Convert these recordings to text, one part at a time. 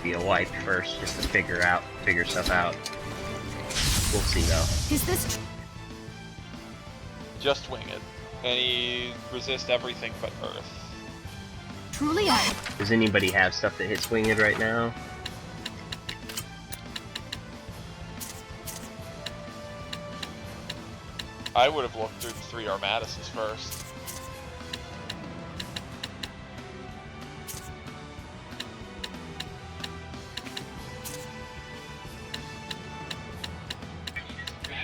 be a wipe first, just to figure stuff out. We'll see though. Is this Just wing it. And he resists everything but Earth. truly I? Does anybody have stuff that hits winged right now? I would have looked through the 3 Armatuses first.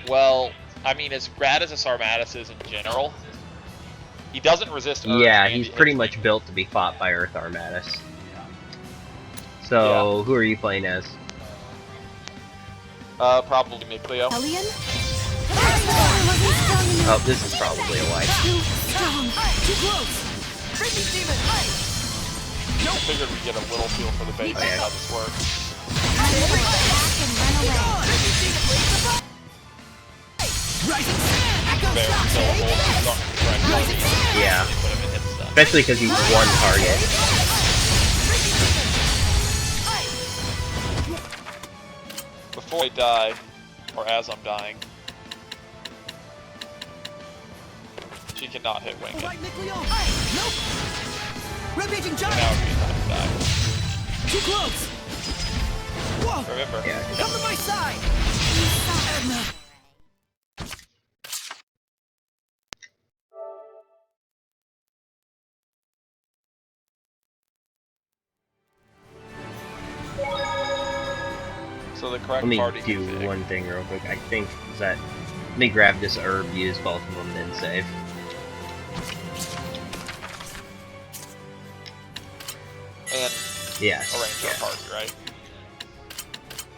Well, I mean, as rad as this Armatus is in general, he doesn't resist Earth. Yeah, and he's he pretty hits much me. built to be fought by Earth Armatus. So, Yeah. who are you playing as? Probably Mikleo. Hellion? Oh, this is probably a wipe. Too strong. Too close. I figured we'd get a little feel for the base Oh, yeah. and how this works. Attack and run away. Very killable if he's not correct target. Yeah. They put him in hit stun. Especially because he's one target. Before I die, or as I'm dying, she cannot hit wing it. Right, Mikleo. Nope. Rampaging So giant. now would be time to die. Too close. Whoa. Remember, Yeah. Come to my side. Edna. so the correct Let me party do config. one thing real quick. I think that let me grab this herb, use both of them, then save. And Yes. arrange our party, right?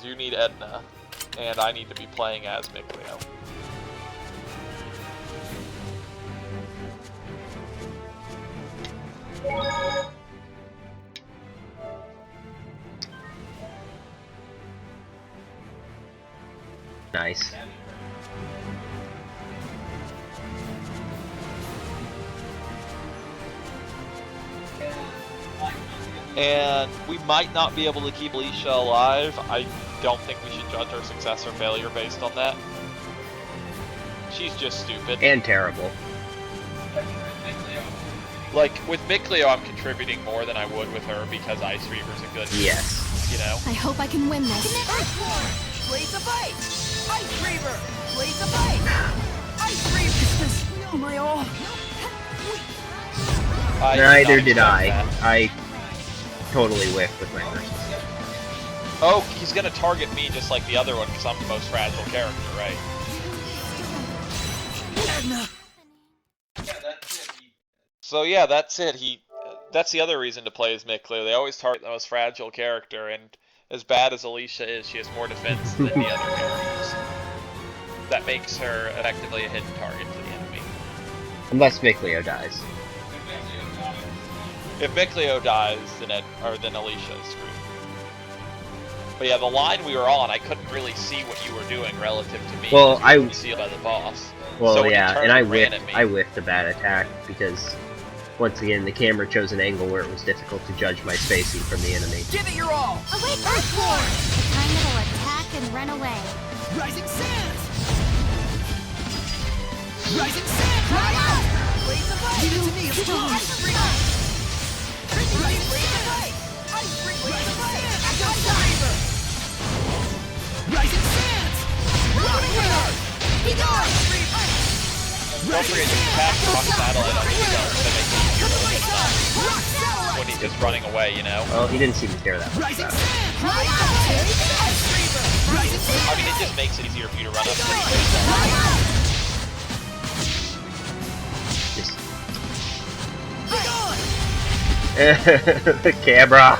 You need Edna, and I need to be playing as Mikleo. Nice. And we might not be able to keep Alicia alive. I don't think we should judge her success or failure based on that. She's just stupid. And terrible. Like, with Mikleo, I'm contributing more than I would with her because Ice Reaver's a good, Yes. you know? I hope I can win this. Earthborn. Blaze of bite. Ice Reaver. Blaze of bite. Ice Reaver. Is this my all? I Neither not did expect I. that. I totally whiffed with my first. Oh, he's gonna target me just like the other one because I'm the most fragile character, right? Edna. So yeah, that's it. That's the other reason to play as Mikleo. They always target the most fragile character, and as bad as Alicia is, she has more defense than the other characters. That makes her effectively a hidden target to the enemy. Unless Mikleo dies. If Mikleo dies, then Alicia is screwed. But yeah, the line we were on, I couldn't really see what you were doing relative to me. Well, because you were sealed by the boss. Well, So when you yeah, turned and I ran whiffed. at me- I whiffed a bad attack because, once again, the camera chose an angle where it was difficult to judge my spacing from the enemy. Give it your all. Awake, Earthborn. The time it'll attack and run away. Rising sands. Rising sands. Right out. Blaze of bite. Give it to me. Ice Reaver. Blaze of bite. Ice Reaver. Blaze of bite. Ice Reaver. Rising sands. Rock winner. Be gone. Don't forget you can cast Rock Satellite on yourself to make it easier to hit him Rock satellite. when he's just running away, you know? Well, he didn't seem to care that much Rising about it. sands. Right out. Ice Reaver. Rising sands. I mean, it just makes it easier for you to run up pretty Right out. Just Be gone. the camera.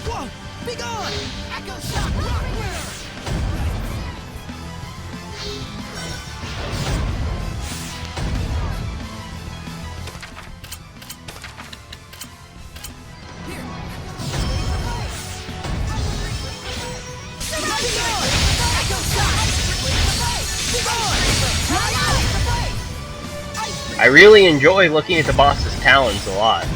Whoa. Be gone. Echo shot. Rock winner. I really enjoy looking at the boss's talons a lot.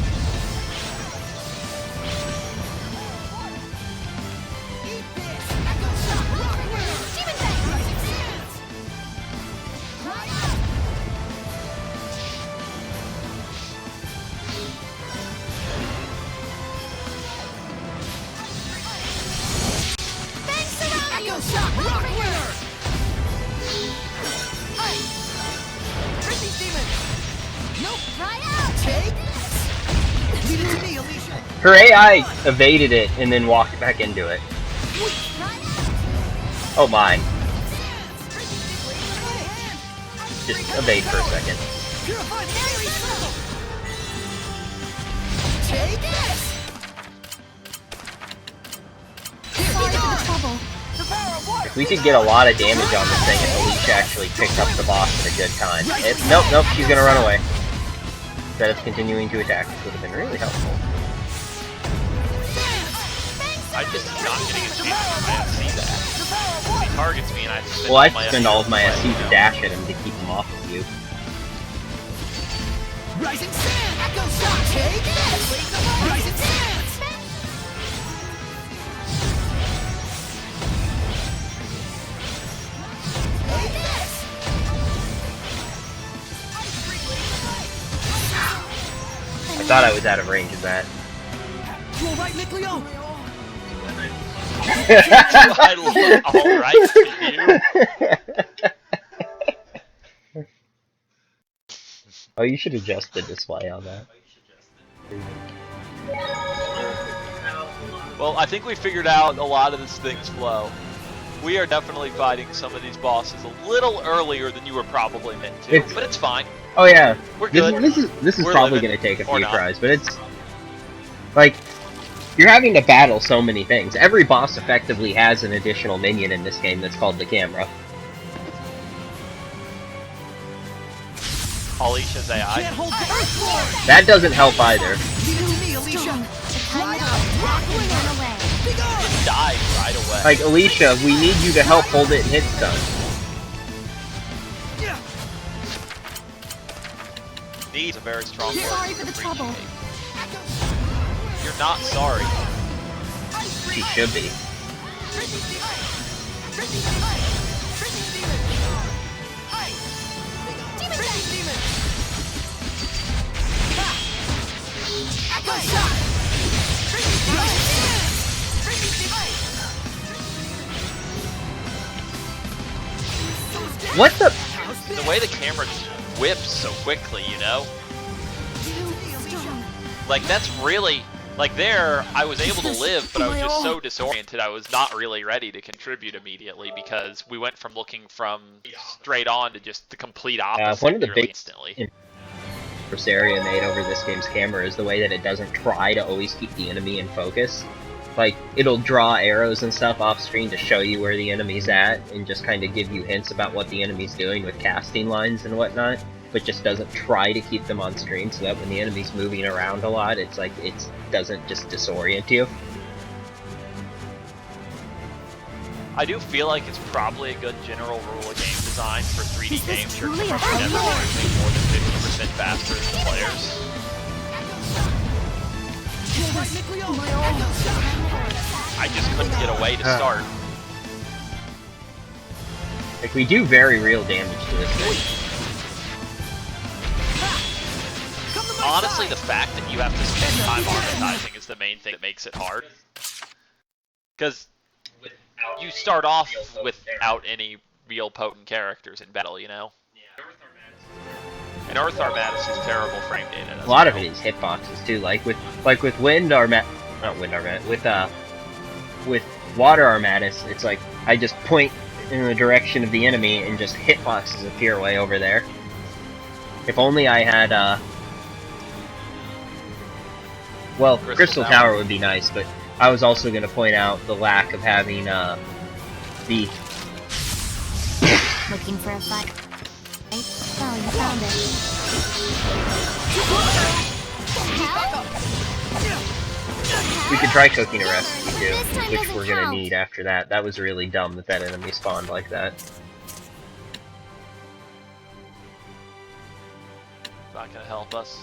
Leave it to me, Alicia. Her AI evaded it and then walked back into it. Oh my. Just evade for a second. Purify the area. Take this. Sorry for the trouble. The power of water. If we could get a lot of damage on this thing if Alicia actually picked up the boss at a good time. Nope, she's gonna run away. Instead of continuing to attack, which would have been really helpful. I just not getting a chance for my SC that. He targets me and I have to spend Well, I all my spend SC all of my to SC play, to you know? dash at him to keep him off of you. Rising sand. Echo shot. Take this. Rising sand. Take this. I thought I was out of range of that. You all right, Nick Leo? I look alright to you. Oh, you should adjust the display on that. Well, I think we figured out a lot of this thing's flow. We are definitely fighting some of these bosses a little earlier than you were probably meant to, but it's fine. Oh yeah, We're good. This is We're probably living, gonna take a or few not. tries, but it's like you're having to battle so many things. Every boss effectively has an additional minion in this game that's called the camera. Alicia's AI. Can't hold the Earthborn. That doesn't help either. Give it to me, Alicia. Strong. The kind that will attack and run away. Be gone. Died right away. Like, Alicia, we need you to help hold it and hit stun. Needs a very strong word. Sorry for the trouble. You're not sorry. She should be. What the? The way the camera whips so quickly, you know? Strong. Like, that's really... Like, there, I was able to live, but I was just so disoriented, I was not really ready to contribute immediately, because we went from looking from straight on to just the complete opposite one of the nearly big- instantly. Zestiria made over this game's camera is the way that it doesn't try to always keep the enemy in focus. Like, it'll draw arrows and stuff off screen to show you where the enemy's at, and just kind of give you hints about what the enemy's doing with casting lines and whatnot, but just doesn't try to keep them on screen so that when the enemy's moving around a lot, it's like, it doesn't just disorient you. I do feel like it's probably a good general rule of game design for 3D Is this games. Your truly a camera never problem? moving more than 50% faster than the players. I just couldn't get away to start. Like, we do very real damage to this thing. Honestly, the fact that you have to spend time monetizing is the main thing that makes it hard. Because you start off without any real potent characters in battle, you know? And Earth Armatus is terrible frame data. A lot of it is hitboxes too, like with Wind Armatus, not Wind Armatus, with Water Armatus, it's like I just point in the direction of the enemy and just hitboxes appear way over there. If only I had well, Crystal Tower would be nice, but I was also going to point out the lack of having the Looking for a fight. Oh, you found it. we could try cooking a recipe too, This time which doesn't we're gonna count. need after that. That was really dumb that that enemy spawned like that. Not gonna help us.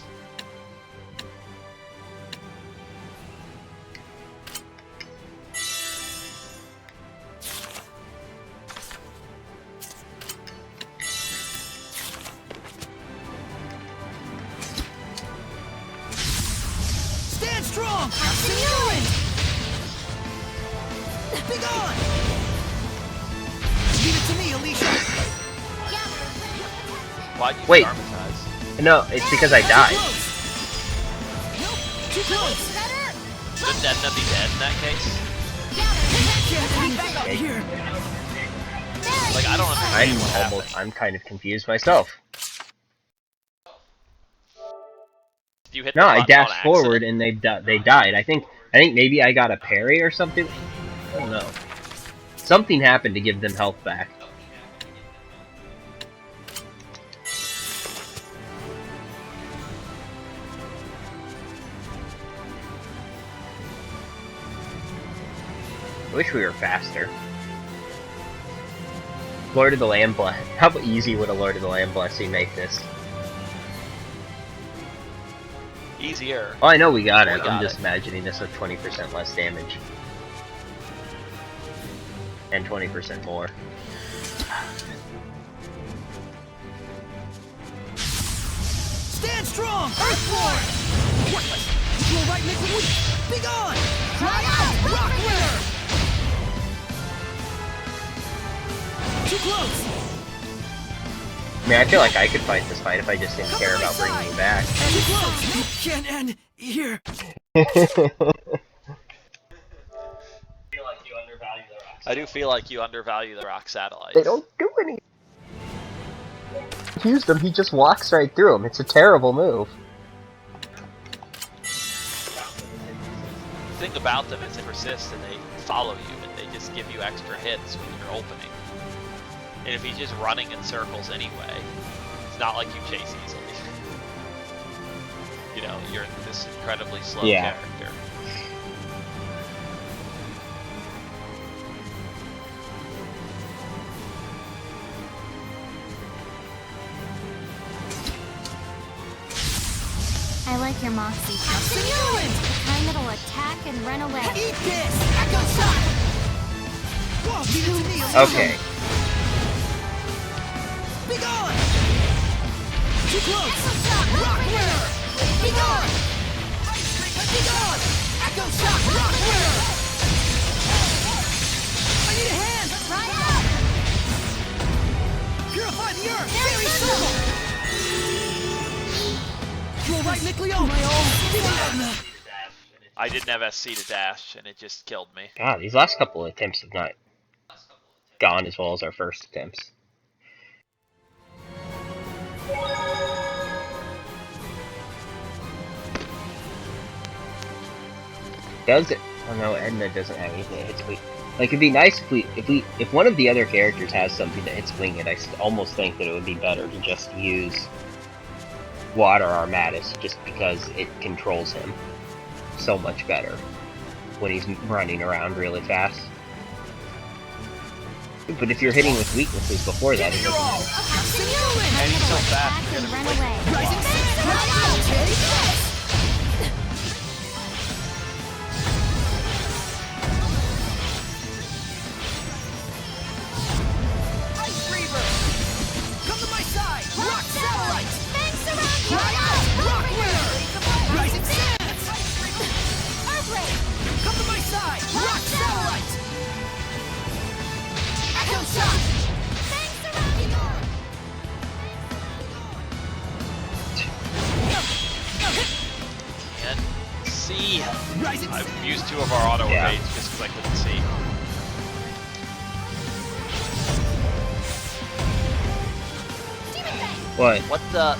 Stand strong! Pursuing! Be gone! Leave it to me, Alicia! Why'd you Wait. dramatize? No, it's because I died. Too close. Shouldn't Edna be dead in that case? Back up here. Like, I don't understand what's happening. I'm kind of confused myself. You hit the No, I button on dashed forward accident? and they died. I think maybe I got a parry or something. I don't know. Something happened to give them health back. I wish we were faster. Lord of the Land Bless. How easy would a Lord of the Land Blessing make this? Easier. Oh, I know we got it. We got I'm just it. imagining this with 20% less damage. And 20% more. Stand strong! Earthborn! Worthless! You will right make me weak! Be gone! Rock winner! Too close! I mean, I feel like I could fight this fight if I just didn't care about bringing you back. Too close! It can't end here! I do feel like you undervalue the rock satellites. They don't do anything. Used him, he just walks right through him. It's a terrible move. The thing about them is they persist and they follow you and they just give you extra hits when you're opening. And if he's just running in circles anyway, it's not like you chase easily. You know, you're this incredibly slow character. I like your moxie. The kind that'll attack and run away. Eat this! Echo shot! Whoa, leave it to me, Alicia. Okay. Be gone! Too close! Rock winner! Be gone! Be gone! Echo shot! Rock winner! I need a hand! Right up! Purify the earth! Fairy circle! You all right, Nick Leon? I didn't have SC to dash and it just killed me. God, these last couple of attempts have not gone as well as our first attempts. Does it? Oh no, Edna doesn't have anything that hits Wing. Like, it'd be nice if one of the other characters has something that hits Wing, and I almost think that it would be better to just use Water Armatus, just because it controls him so much better when he's running around really fast. But if you're hitting with weaknesses before that, it doesn't matter. And he's so fast, Attack you're and gonna run be away. Ice Reaver! Come to my side! Rock satellite! Thanks around you. Rock winner! Rising sands! Earthblade. Come to my side! Rock satellite! Echo shot! Thanks around you. Can't see. Rising I've used 2 of our auto evades just because I couldn't see. What? What the?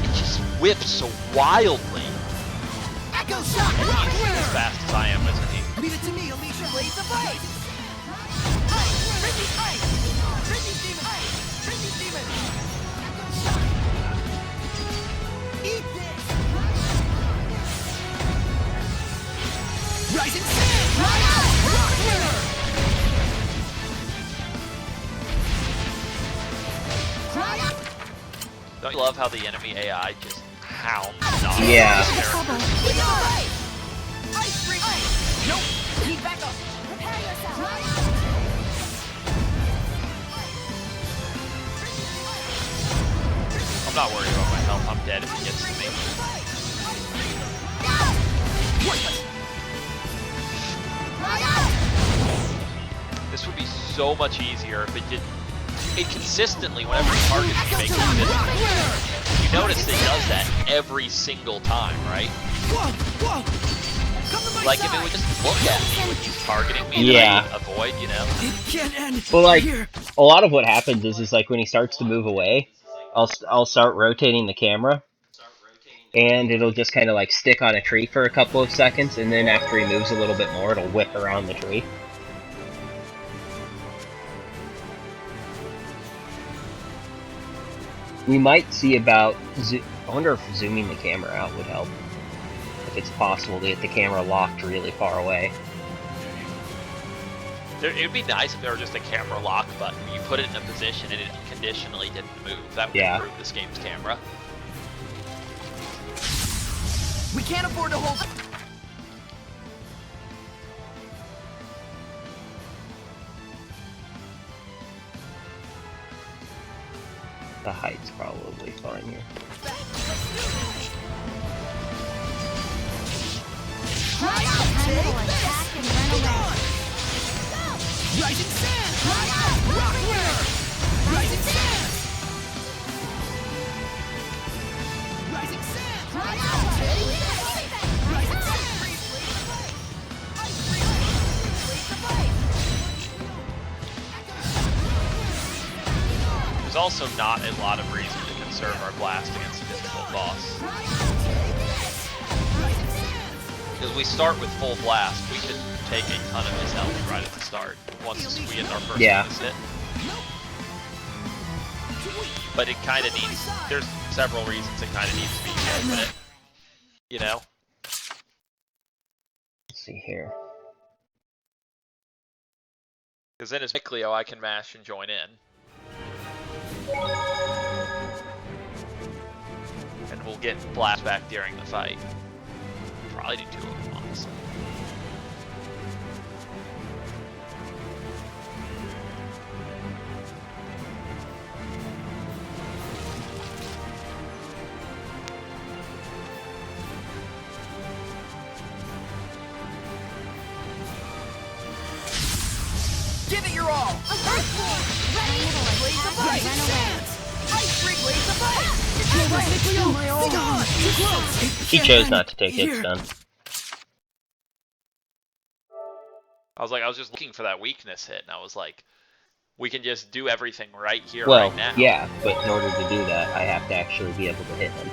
It just whips so wildly. Echo shot! And Rock he's as winner! fast as I am, isn't he? Leave it to me, Alicia! Blaze of ice! Ice! Frizzy ice! Frizzy demon! Ice! Frizzy demon! Echo shot! Eat this! Rising sand! Rock winner! Don't you love how the enemy AI just hounds? Yeah. Trouble. Be gone! Ice ring! Nope! Keep back up! Prepare yourself. I'm not worried about my health. I'm dead if he gets to me. This would be so much easier if it did inconsistently whenever he targets you, make it invisible. You notice that it does that every single time, right? Like, if it would just look at me, would you targeting me Yeah. that I avoid, you know? It can't end. Well, like, Here. a lot of what happens is like when he starts to move away, I'll start rotating the camera, and it'll just kind of like stick on a tree for a couple of seconds, and then after he moves a little bit more, it'll whip around the tree. We might see about... I wonder if zooming the camera out would help. If it's possible to get the camera locked really far away. It would be nice if there were just a camera lock button where you put it in a position and it conditionally didn't move. That would improve this game's camera. We can't afford to hold. The height's probably fine here. Rising sand! Rock where? Rising sand! Rising sand! Rising sand! There's also not a lot of reason to conserve our blast against a difficult boss. Because we start with full blast, we should take a ton of his health right at the start, once we get our first bonus hit. But it kind of needs, there's several reasons it kind of needs to be killed, but it, you know? Let's see here. Because then as Cleo, I can mash and join in. And we'll get blast back during the fight. Probably do 2 of them, honestly. Give it your all! Blades of ice! Ice free blades of ice! Too close! He chose not to take hit stun. I was just looking for that weakness hit, and I was like, we can just do everything right here, Well, right now. yeah, but in order to do that, I have to actually be able to hit him.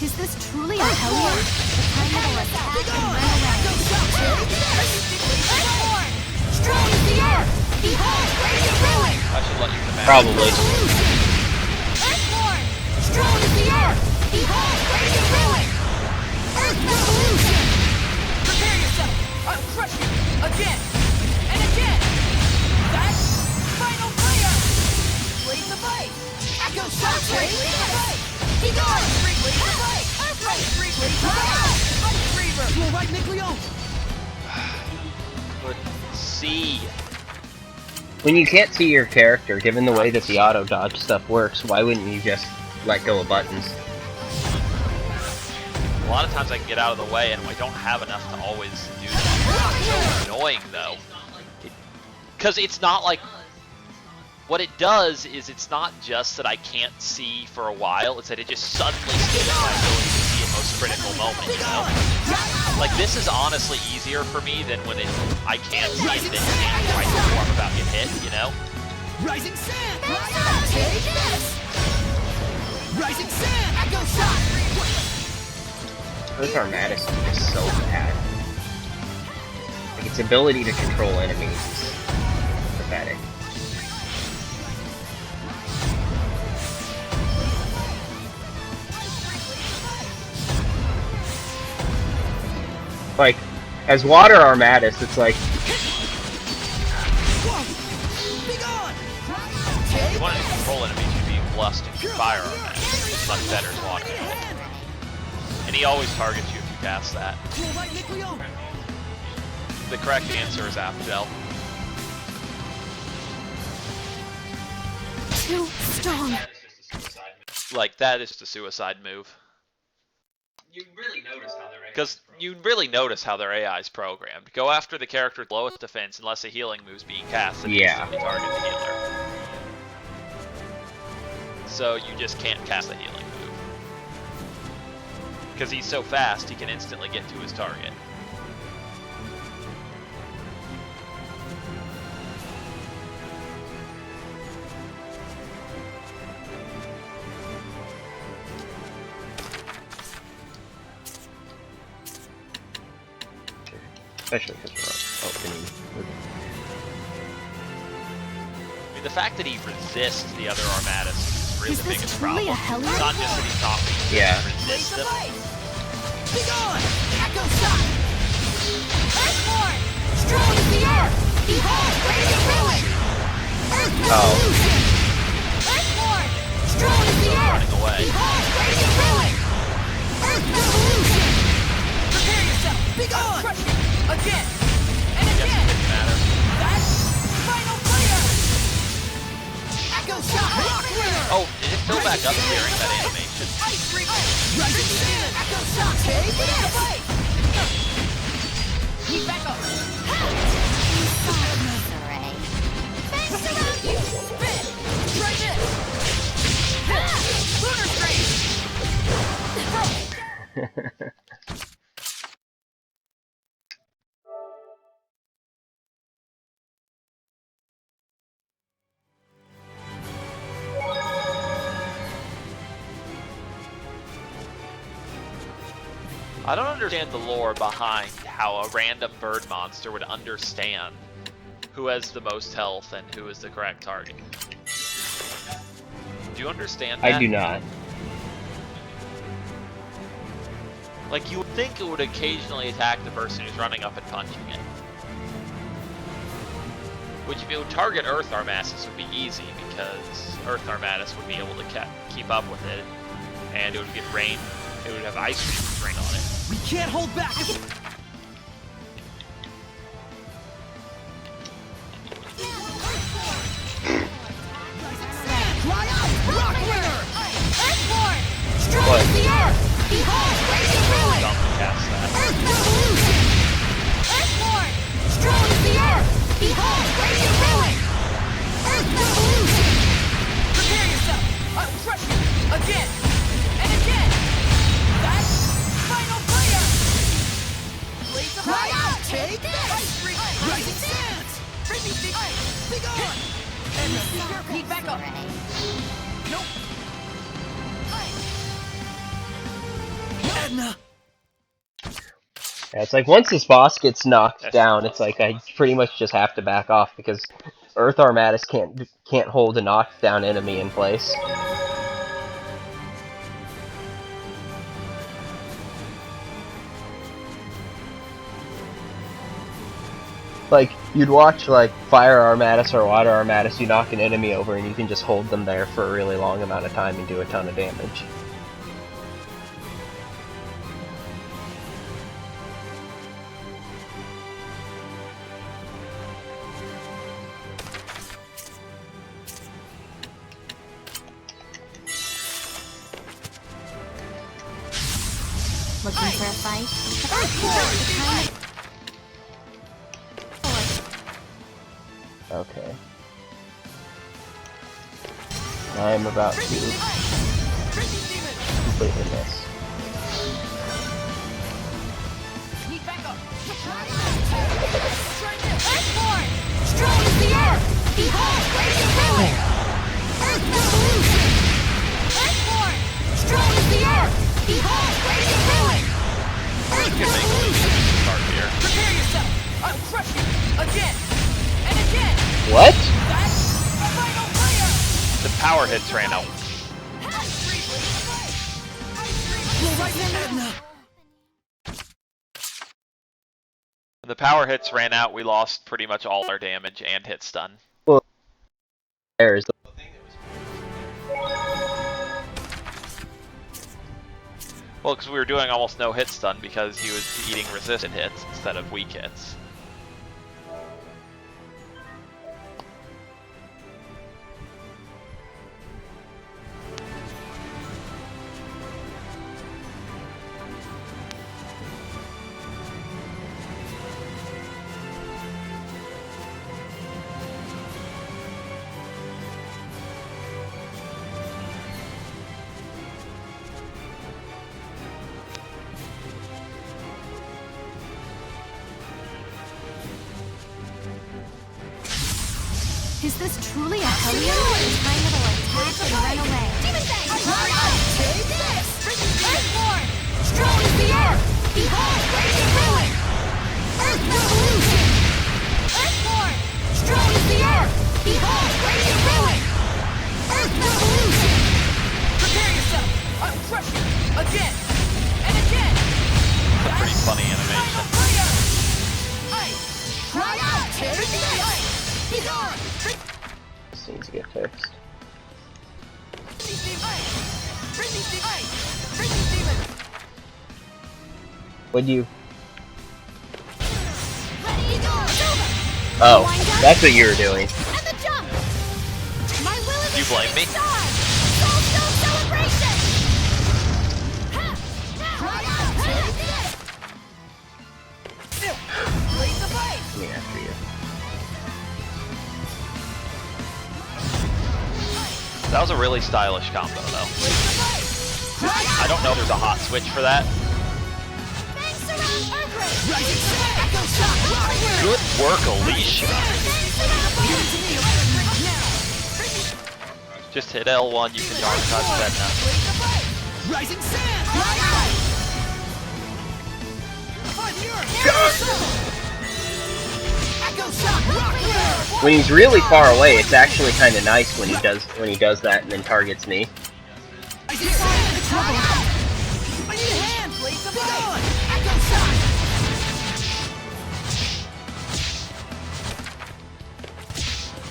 Is this truly a Hellion? The kind that will attack and run away. Strong as the earth! Behold, radiant ruin! I should let you command. Probably. Earthborn! Strong as the earth! Behold, radiant ruin! Earth revolution! Prepare yourself! I'm crushing you! Again! And again! That's final fire! Blades of ice! Echo shot! Blades of ice! He goes! Free blades of ice! Ice free blades of ice! Ice reaver! You alright, Nickleo? Couldn't see. When you can't see your character, given the way that the auto dodge stuff works, why wouldn't you just let go of buttons? A lot of times I can get out of the way, and I don't have enough to always do that. It's so annoying, though. Because it's not like... What it does is it's not just that I can't see for a while, it's that it just suddenly steals my ability to see a most critical moment, you know? Like, this is honestly easier for me than when I can't see and then can't right before I'm about to get hit, you know? Rising sand! Take this! Rising sand! Echo shot! Earth Armatus is so bad. Like, its ability to control enemies is pathetic. Like, as Water Armatus, it's like... If you wanted to control enemies, you'd be blessed to Fire Armatus. It's much better as Water. And he always targets you if you cast that. The correct answer is Apogel. too strong. Like, that is the suicide move. You really notice how they're Because you really notice how their AI is programmed. Go after the character's lowest defense unless a healing move's being cast and instantly target the healer. So you just can't cast a healing move. Because he's so fast, he can instantly get to his target. Especially because we're opening. I mean, the fact that he resists the other Armatus is really Is the this biggest truly problem. a Hellion? It's not just that he's not weak, Yeah. he resists them. Be gone! Echo shot! Earthborn! Strong as the earth! Behold, raging ruin! Earth revolution! Earthborn! Strong as the earth! Running away. Behold, raging ruin! Earth revolution! Prepare yourself! Be gone! Crush it! Again! And Yes, again! it didn't matter. That's final player! Echo shot! Rock winner! Oh, did it fill back up during that animation? Ice ring! Rising sun! Echo shot! Take it! Fight! Keep back up! Disarray. Bangs around you! Spin! Try this! Lunar Stream! I don't understand the lore behind how a random bird monster would understand who has the most health and who is the correct target. Do you understand that? I do not. Like, you would think it would occasionally attack the person who's running up and punching it. Which, if it would target Earth Armatus, would be easy, because Earth Armatus would be able to keep up with it, and it would get rain. It would have ice cream rain on it. We can't hold back! Fly out! Rock winner! Earthborn! Strong What? as the earth! Behold, raging ruin! Dump and cast that. Earth revolution! Earthborn! Strong as the earth! Behold, raging ruin! Earth revolution! Prepare yourself! I'll crush you! Again! And again! That's final player! Blaze of ice! Out! Take this! Ice ring! Rising sands! Bring me the ice! Be gone! And the seeker, peek back up! Nope! Edna! Yeah, it's like once this boss gets knocked down, it's like I pretty much just have to back off because Earth Armatus can't hold a knocked down enemy in place. Like, you'd watch, like, Fire Armatus or Water Armatus, you knock an enemy over and you can just hold them there for a really long amount of time and do a ton of damage. Looking for a fight? Okay. I'm about to completely miss. Peek back up! Earthborn! Strong as the earth! Behold, raging ruin! Earth revolution! Earthborn! Strong as the earth! Behold, raging ruin! Earth You can make a revolution! start here. Prepare yourself! I'll crush you! Again! And again! What? That's the final player! The power hits ran out. When the power hits ran out, we lost pretty much all our damage and hit stun. There is the Well, because we were doing almost no hit stun because he was eating resistant hits instead of weak hits. Is this truly a Hellion? Time it'll attack and run away. Demon Fang! Take this! Earthborn! Strong as the earth! Behold, radiant ruin! Earth revolution! Earthborn! Strong as the earth! Behold, radiant ruin! Earth revolution! Prepare yourself! I'll crush you! Again! And again! It's a pretty funny animation. Cry out! Tear the ice! Be gone! This needs to get fixed. Bring these demons! Bring these demons! Would you? Ready, go! Oh, that's what you were doing. And the jump! My will is You blame me? Soul Stone celebration! Cry out! Take this! Blaze the fight! Me after you. That was a really stylish combo, though. Blaze the fight! Cry out! I don't know if there's a hot switch for that. Fangs surround Earthquake! Rising Sun! Echo Shock! Warrior! Good work, Alicia. Fangs surround Give it to me! Now! Just hit L1, you can yarn touch that now. Blaze the fight! Rising Sand! Cry out! Echo Shock! Warrior! When he's really far away, it's actually kind of nice when he does that and then targets me. I need a hand! Blaze the fight! Echo Shock!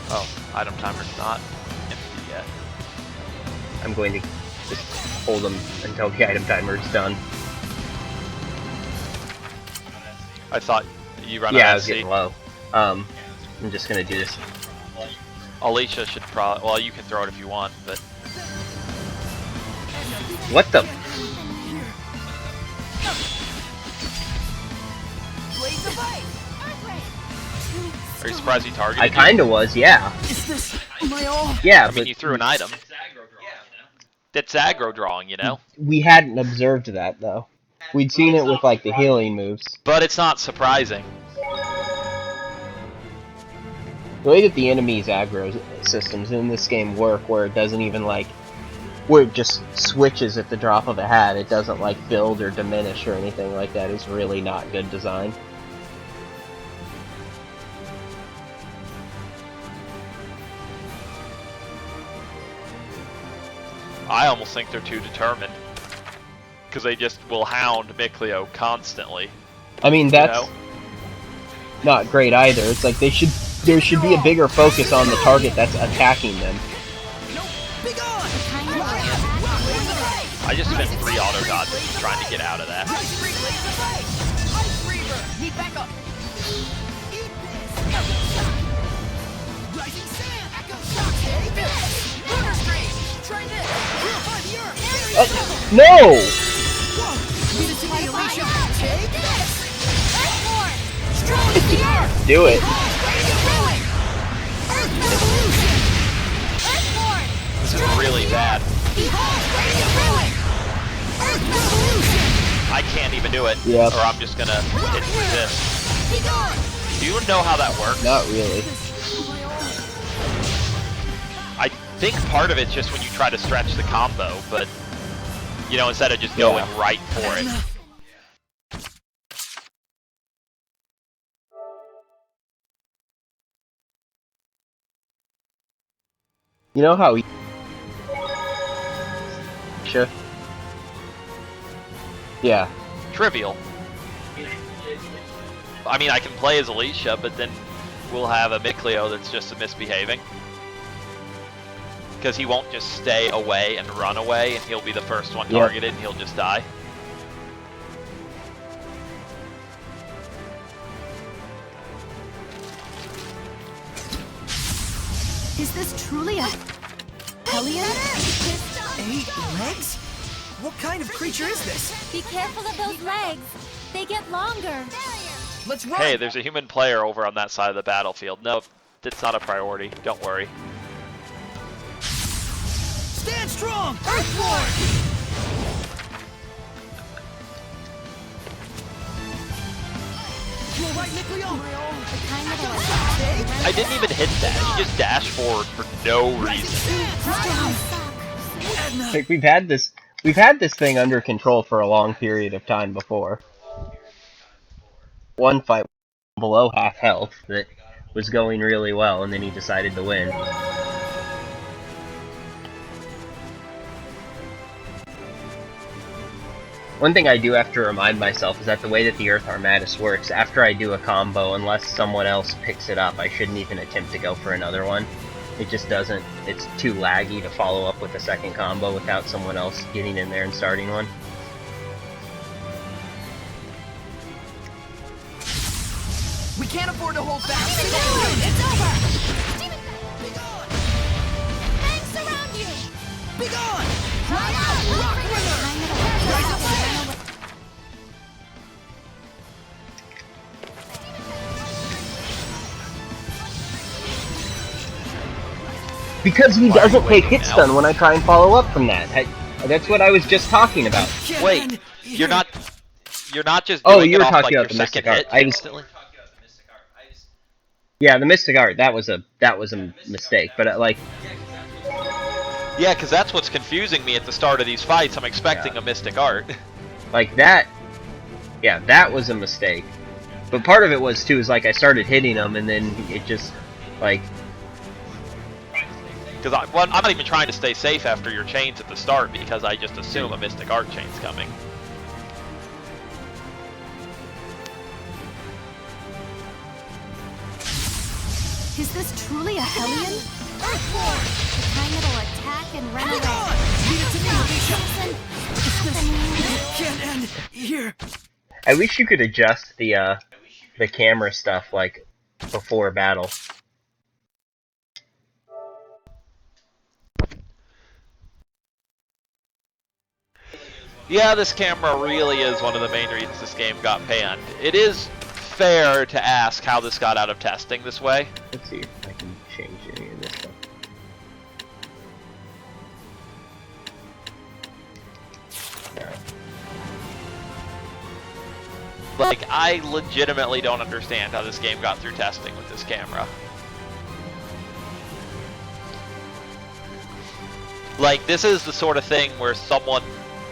Oh, item timer's not empty yet. I'm going to just hold him until the item timer is done. I thought you run Yeah, I out was of getting C. low. I'm just gonna do this. Alicia should probably. Well, you can throw it if you want, but What the? Blaze the fight! are you surprised he targeted I you? kinda was, yeah. Is this my all? Yeah, I mean, but you threw an item. That's aggro drawing, you know? we hadn't observed that though. We'd seen it with like the healing moves. But it's not surprising. The way that the enemy's aggro systems in this game work, where it doesn't even like, where it just switches at the drop of a hat, it doesn't like build or diminish or anything like that, is really not good design. I almost think they're too determined. Because they just will hound Micleo constantly. I mean, that's know? not great either. It's like there should be a bigger focus on the target that's attacking them. Be gone! I just spent 3 auto dodges trying to get out of that. Ice Reaver, blaze the fight! Ice Reaver, need backup! Eat this! Echo Shock! Rising Sand! Echo Shock! Take this! Lunar Stream! Try this! Real fun here! No! Give it to me, Alicia! Take this! Earthborn! Strong as the earth! Do it. Radiant ruin! Earth revolution! Earthborn! This is really bad. Behold, radiant ruin! Earth revolution! I can't even do it. Yep. Or I'm just gonna hit resist. Be gone! Do you know how that works? Not really. I think part of it's just when you try to stretch the combo, but you know, instead of just going right for it. You know how Sure. Yeah. Trivial. I mean, I can play as Alicia, but then we'll have a Micleo that's just misbehaving. Because he won't just stay away and run away, and he'll be the first one targeted, and he'll just die. Is this truly a Hellion? 8 legs? What kind of creature is this? Be careful of those legs. They get longer. Let's run! Hey, there's a human player over on that side of the battlefield. No, it's not a priority. Don't worry. Stand strong! Earthborn! I didn't even hit that. He just dashed forward for no reason. Like we've had this thing under control for a long period of time before. One fight below half health that was going really well, and then he decided to win. One thing I do have to remind myself is that the way that the Earth Armatus works, after I do a combo, unless someone else picks it up, I shouldn't even attempt to go for another one. It just doesn't, it's too laggy to follow up with a second combo without someone else getting in there and starting one. We can't afford to hold back. It's over! Tanks around you! Be gone! Right out! Rock winner! Rise up! Because he doesn't take hit stun when I try and follow up from that. That's what I was just talking about. Wait, you're not just doing you were it off talking like about your the second Mystic Art. hit I was, instantly? yeah, the Mystic Art. That was a mistake. But like, Yeah, because that's what's confusing me at the start of these fights. I'm expecting a Mystic Art. like that. Yeah, that was a mistake. But part of it was too is like I started hitting him and then it just like. Because I'm not even trying to stay safe after your chains at the start because I just assume a Mystic Art chain's coming. Is this truly a Hellion? Earthborn! The kind that'll attack and run away. It can't end here. I wish you could adjust the camera stuff like before battle. Yeah, this camera really is one of the main reasons this game got banned. It is fair to ask how this got out of testing this way. Let's see if I can change any of this stuff. Like, I legitimately don't understand how this game got through testing with this camera. Like, this is the sort of thing where someone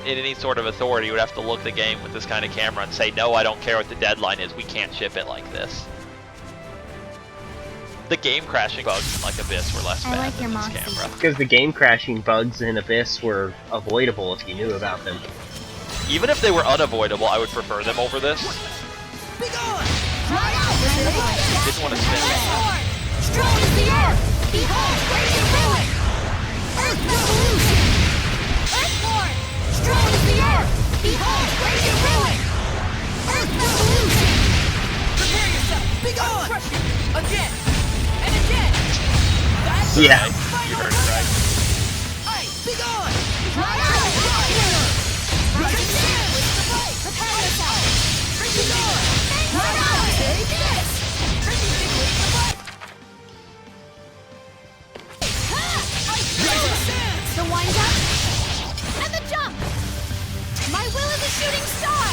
in any sort of authority would have to look at the game with this kind of camera and say, no, I don't care what the deadline is, we can't ship it like this. The game crashing bugs in like Abyss were less bad than this camera. Because the game crashing bugs in Abyss were avoidable if you knew about them. Even if they were unavoidable, I would prefer them over this. Be gone! Didn't want to spin it. Strong as the earth! Behold, radiant ruin! Earth revolution! Earthborn! Strong as the earth! Behold, radiant ruin! Earth revolution! Prepare yourself! Be gone! Crush you! Again! And again! That's Yeah. You heard it right. Ice! Be gone! Rock winner! Rising sand! Prepare yourself! Be gone! Take this! Rising sand! The wind up and the jump. My will is a shooting star.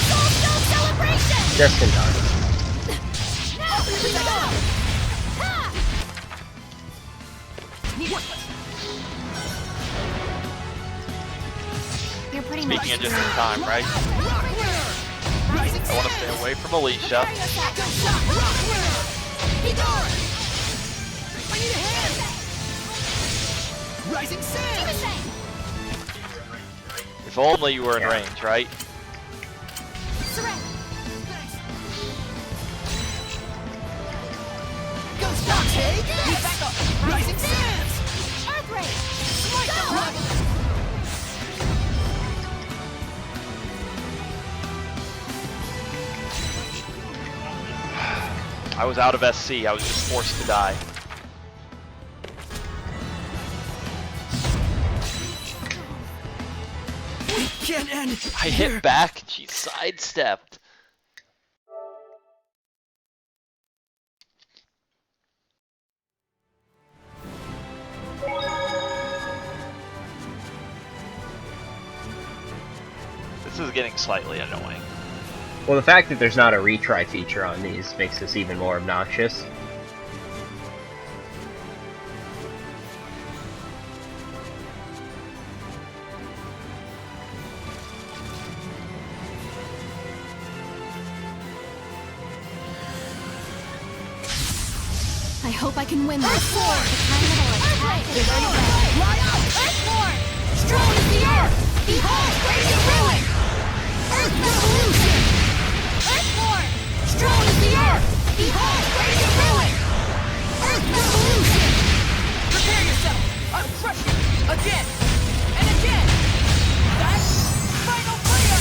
Soulstone celebration. Just in time. Now here we go. Ha! You're pretty much Speaking of just in time, right? I want to stay away from Alicia. Be gone! I need a hand! Rising sand! If only you were in range, right? surrender. Go stop! Take this! Back up! Rising sands! Earthquake. Go! I was out of SC, I was just forced to die. It can't end I here. hit back and she sidestepped. This is getting slightly annoying. Well, the fact that there's not a retry feature on these makes this even more obnoxious. I hope I can win this. Earthborn! Earthborn! Strong as the earth! Behold, radiant ruin! Earth revolution! Earthborn! Strong as the earth! Behold, radiant ruin! Earth revolution! Prepare yourself! I'm crushing! Again! And again! That's final clear!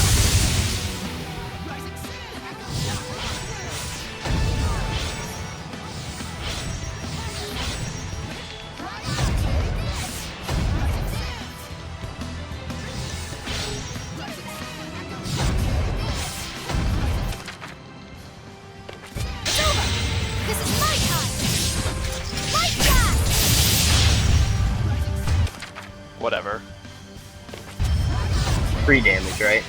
It's over! This is my time! Fight back! Whatever. 3 damage, right?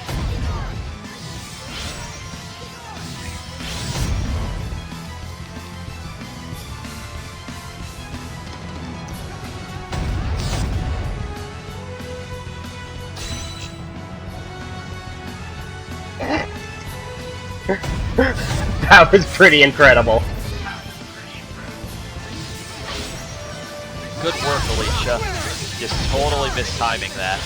That was pretty incredible. Good work, Alicia. Just totally mistiming that.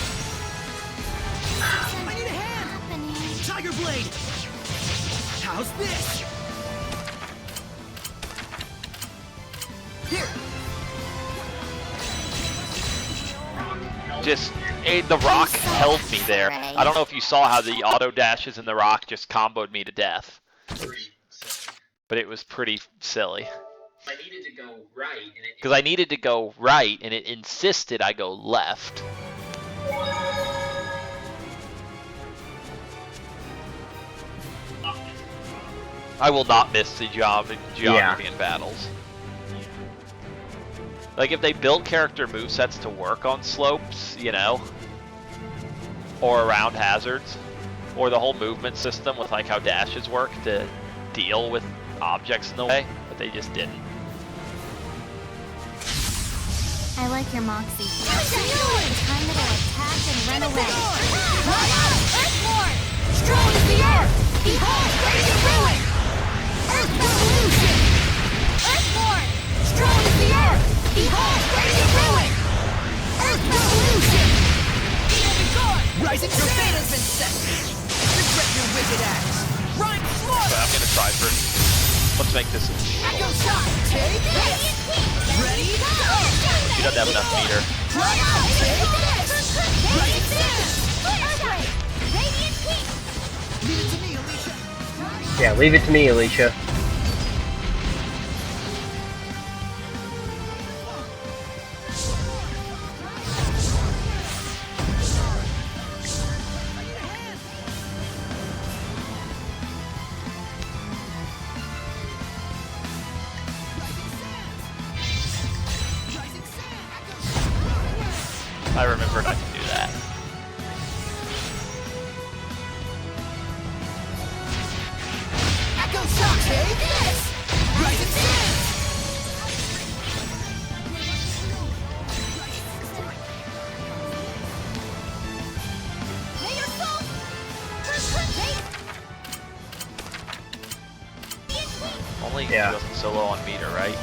I need a hand! Tiger Blade! How's this? Here! Just, the rock held me there. I don't know if you saw how the auto dashes in the rock just comboed me to death. But it was pretty silly. I needed to go right, and Because I needed to go right, and it insisted I go left. I will not miss the geography in battles. Like, if they built character movesets to work on slopes, you know, or around hazards, or the whole movement system with, like, how dashes work to deal with objects in the way, but they just didn't. I like your moxie. Time to attack and run away. Earthborn! Strong as the earth! Behold, radiant ruin! Earth revolution! Earthborn! Strong as the earth! Behold, radiant ruin! Earth revolution! Evil be gone! Rising Your sun! fate has been set! Regret your wicked acts! Rhyme But slaughter! I'm gonna try first. Let's make this. Echo shot! Take this! Ready? Go! She doesn't have enough meter. Leave it to me, Alicia! yeah, leave it to me, Alicia. I remembered I can do that. Echo shot! Take this! Rising sun! May your soul Only Yeah. he wasn't so low on meter, right?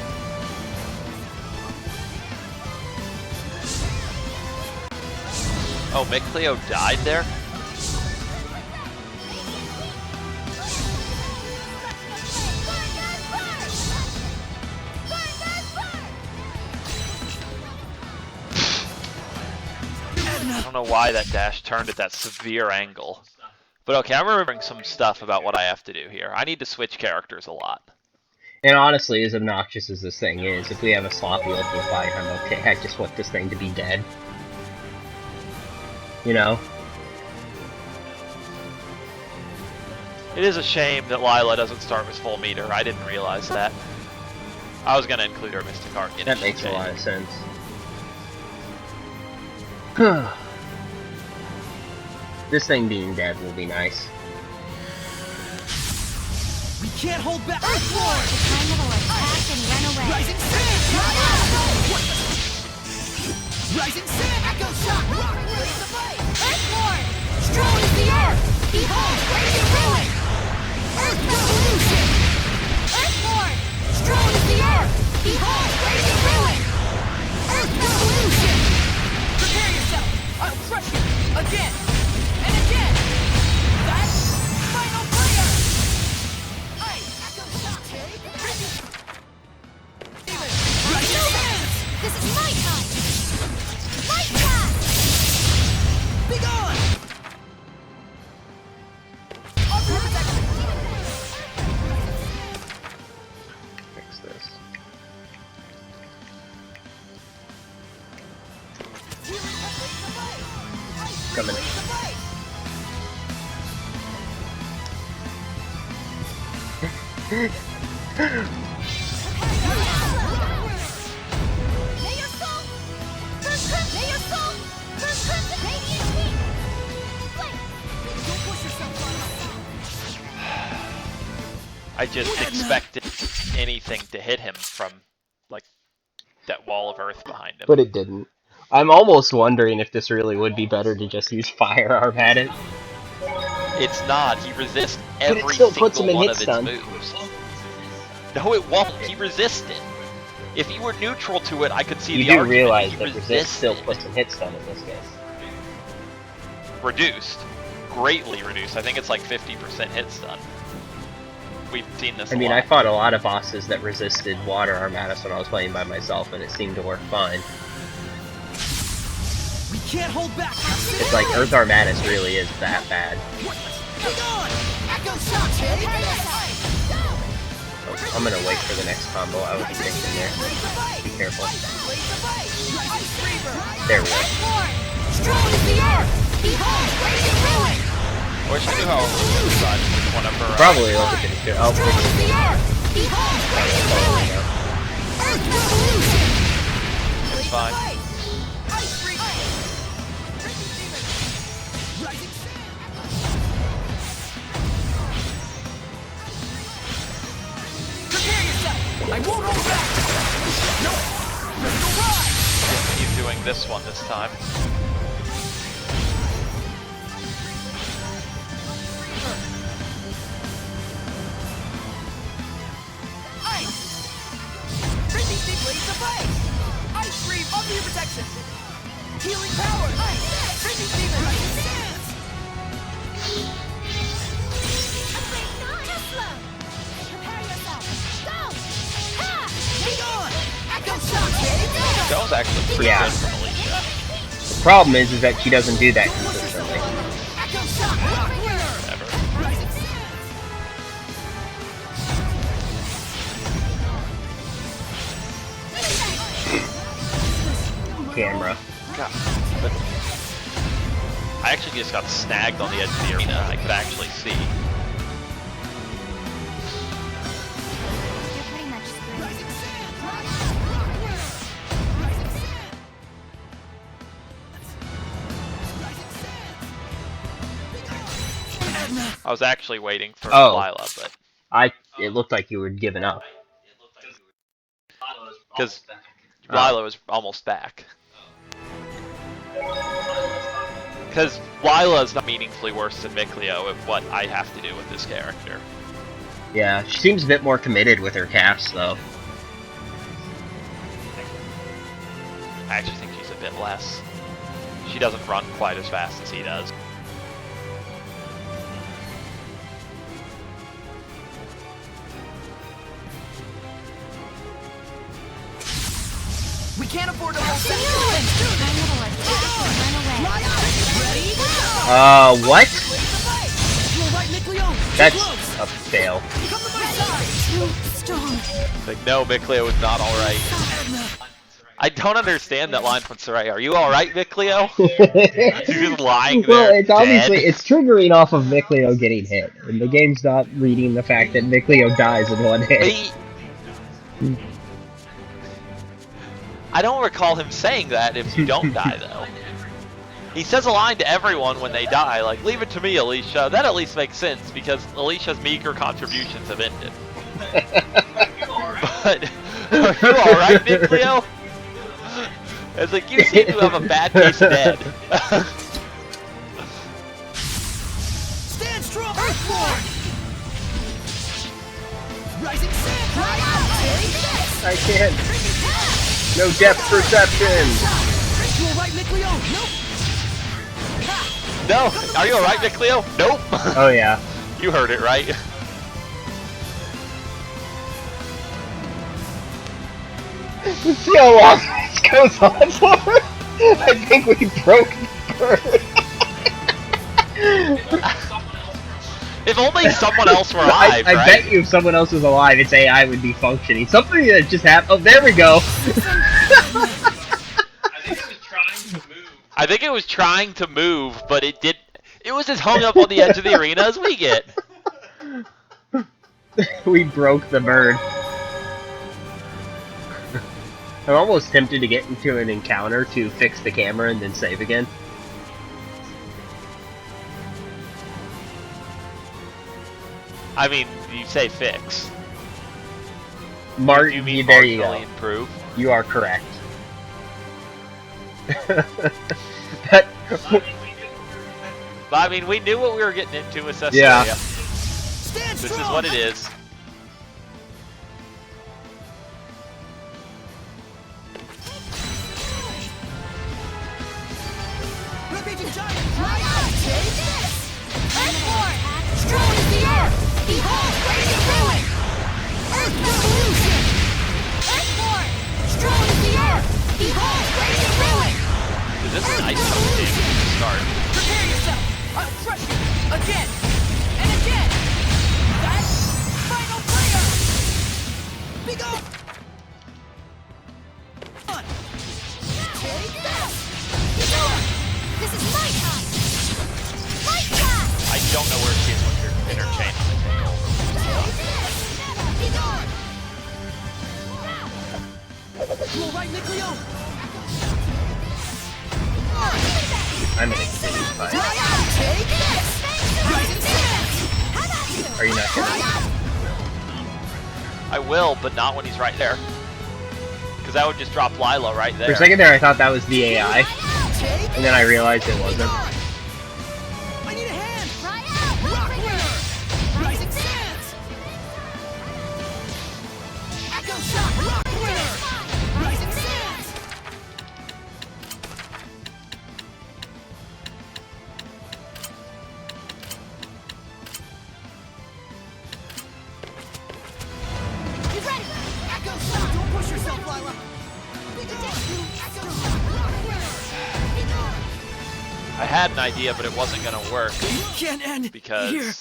Oh, Cleo died there? I don't know why that dash turned at that severe angle. But okay, I'm remembering some stuff about what I have to do here. I need to switch characters a lot. And honestly, as obnoxious as this thing is, if we have a sloppy opening fight, I'm okay. I just want this thing to be dead. You know? It is a shame that Lila doesn't start with full meter. I didn't realize that. I was going to include her Mystic Arc in That it. makes a lot of sense. This thing being dead will be nice. We can't hold back. Earthborn! The kind that'll attack and run away. Rising Sand! Rising Sand! Echo Shock! Rock! Earthborn! Strong as the earth! Behold, radiant ruin! Earth revolution! Earthborn! Strong as the earth! Behold, radiant ruin! Earth revolution! Prepare yourself! I'll crush you! Again! And again! That's final prayer! Ice! Echo Shock! Rising Sands! This is my time! Light blast! Be gone! Fix this. Coming. May your soul! May your soul! Radiant heat! Don't push yourself, I just expected anything to hit him from, like, that wall of earth behind him. But it didn't. I'm almost wondering if this really would be better to just use firearm at it. It's not. He resists But it every still single puts him in one hit of its stun. moves. No, it won't. He resisted. If he were neutral to it, I could see You the do argument. realize He that resist still resisted. puts him hit stun in this case. Reduced. Greatly reduced. I think it's like 50% hit stun. We've seen this I a mean, lot. I fought a lot of bosses that resisted water armatus when I was playing by myself, and it seemed to work fine. We can't hold back. It's like Earth Armatus really is that bad. Be gone! Echo Shock! Oh, I'm gonna wait for the next combo. I would be thinking there. Be careful. There we go. Earthborn! Strong as the earth! Behold, radiant ruin! I wish I knew how to run one of her. Probably look at it too. Oh, Strong as the earth! Behold, radiant ruin! Earth revolution! It's fine. Rising Sand! Prepare yourself! I won't hold back! Nope! Crystal Rise! Keep doing this one this time. Ice! Frisbee Stick Blades of Ice! Ice Stream under your protection! Healing power! Ice! Frisbee Steven! Rising Sands! Too slow! Prepare yourself! Go! Ha! Be gone! Echo Shock! That was actually pretty Yeah. good from Alicia. the problem is that she doesn't do that consistently. Echo Shock! Rock winner! Ever. Rising Sands! Camera. God. But I actually just got snagged on the edge of the arena. I could actually see. You're pretty much screwed. Rising Sands! Rock winner! Rising Sands! Rising Sands! Be gone! I was actually waiting for Oh. Lila, but It looked like you were giving up. because Oh. Lila was almost back. Because Lila is not meaningfully worse than Mikleo at what I have to do with this character. Yeah, she seems a bit more committed with her cast, though. I actually think she's a bit less. She doesn't run quite as fast as he does. We can't afford to hold back! Kind that'll attack and run away. Ready? What? You're right, Mikleo! That's a fail. Come to my side! Too strong. Like, no, Mikleo is not alright. I don't understand that line from Soraya. Are you alright, Mikleo? He's just lying there. Well, it's obviously dead. it's triggering off of Mikleo getting hit, and the game's not reading the fact that Mikleo dies in one hit. He... I don't recall him saying that if you don't die, though. He says a line to everyone when they die, like, leave it to me, Alicia. That at least makes sense, because Alicia's meager contributions have ended. But, are you alright, Nick Leo? It's like, you seem to have a bad case of dead. Stand strong, Earthborn! Rising Sand! I can't. No depth perception. You alright, Nickleo? Nope! No! Are you alright, Nick Leo? Nope! Oh yeah. You heard it, right? See how long this goes on for? I think we broke the bird. If only someone else were alive, I right? bet you if someone else was alive, its AI would be functioning. Something that just happened. Oh, there we go. I think it was trying to move, but it did. It was as hung up on the edge of the arena as we get. We broke the bird. I'm almost tempted to get into an encounter to fix the camera and then save again. I mean, you say fix. Mark, you mean there you go. marginally improve? You are correct. But, But I mean, we knew what we were getting into with Zestiria. Yeah. This is what it is. Rampaging Giant! Earthborn! Strong as the earth! Behold, raging ruin! Earth revolution! Earthborn! Strong as the earth! Behold, raging ruin! Dude, this is nice chunk of damage to start. Prepare yourself! I'll crush you! Again! And again! That's final player! Be gone! Take this! This is my time! Light cast! I don't know where she is when you're interchanged. Be gone! You alright, Nickleo? I'm in a city fight. Take this! Rising Sand! How about you? Are you not gonna? I will, but not when he's right there. Because that would just drop Lila right there. For a second there, I thought that was the AI, and then I realized it wasn't. I need a hand! Try out! Rock winner! Rising Sands! Echo Shock! Rock winner! Rising Sands! You ready? Echo Shock! Don't push yourself, Lila! Echo Shock! Rock winner! Be gone! I had an idea, but it wasn't going to work. It can't end Because here!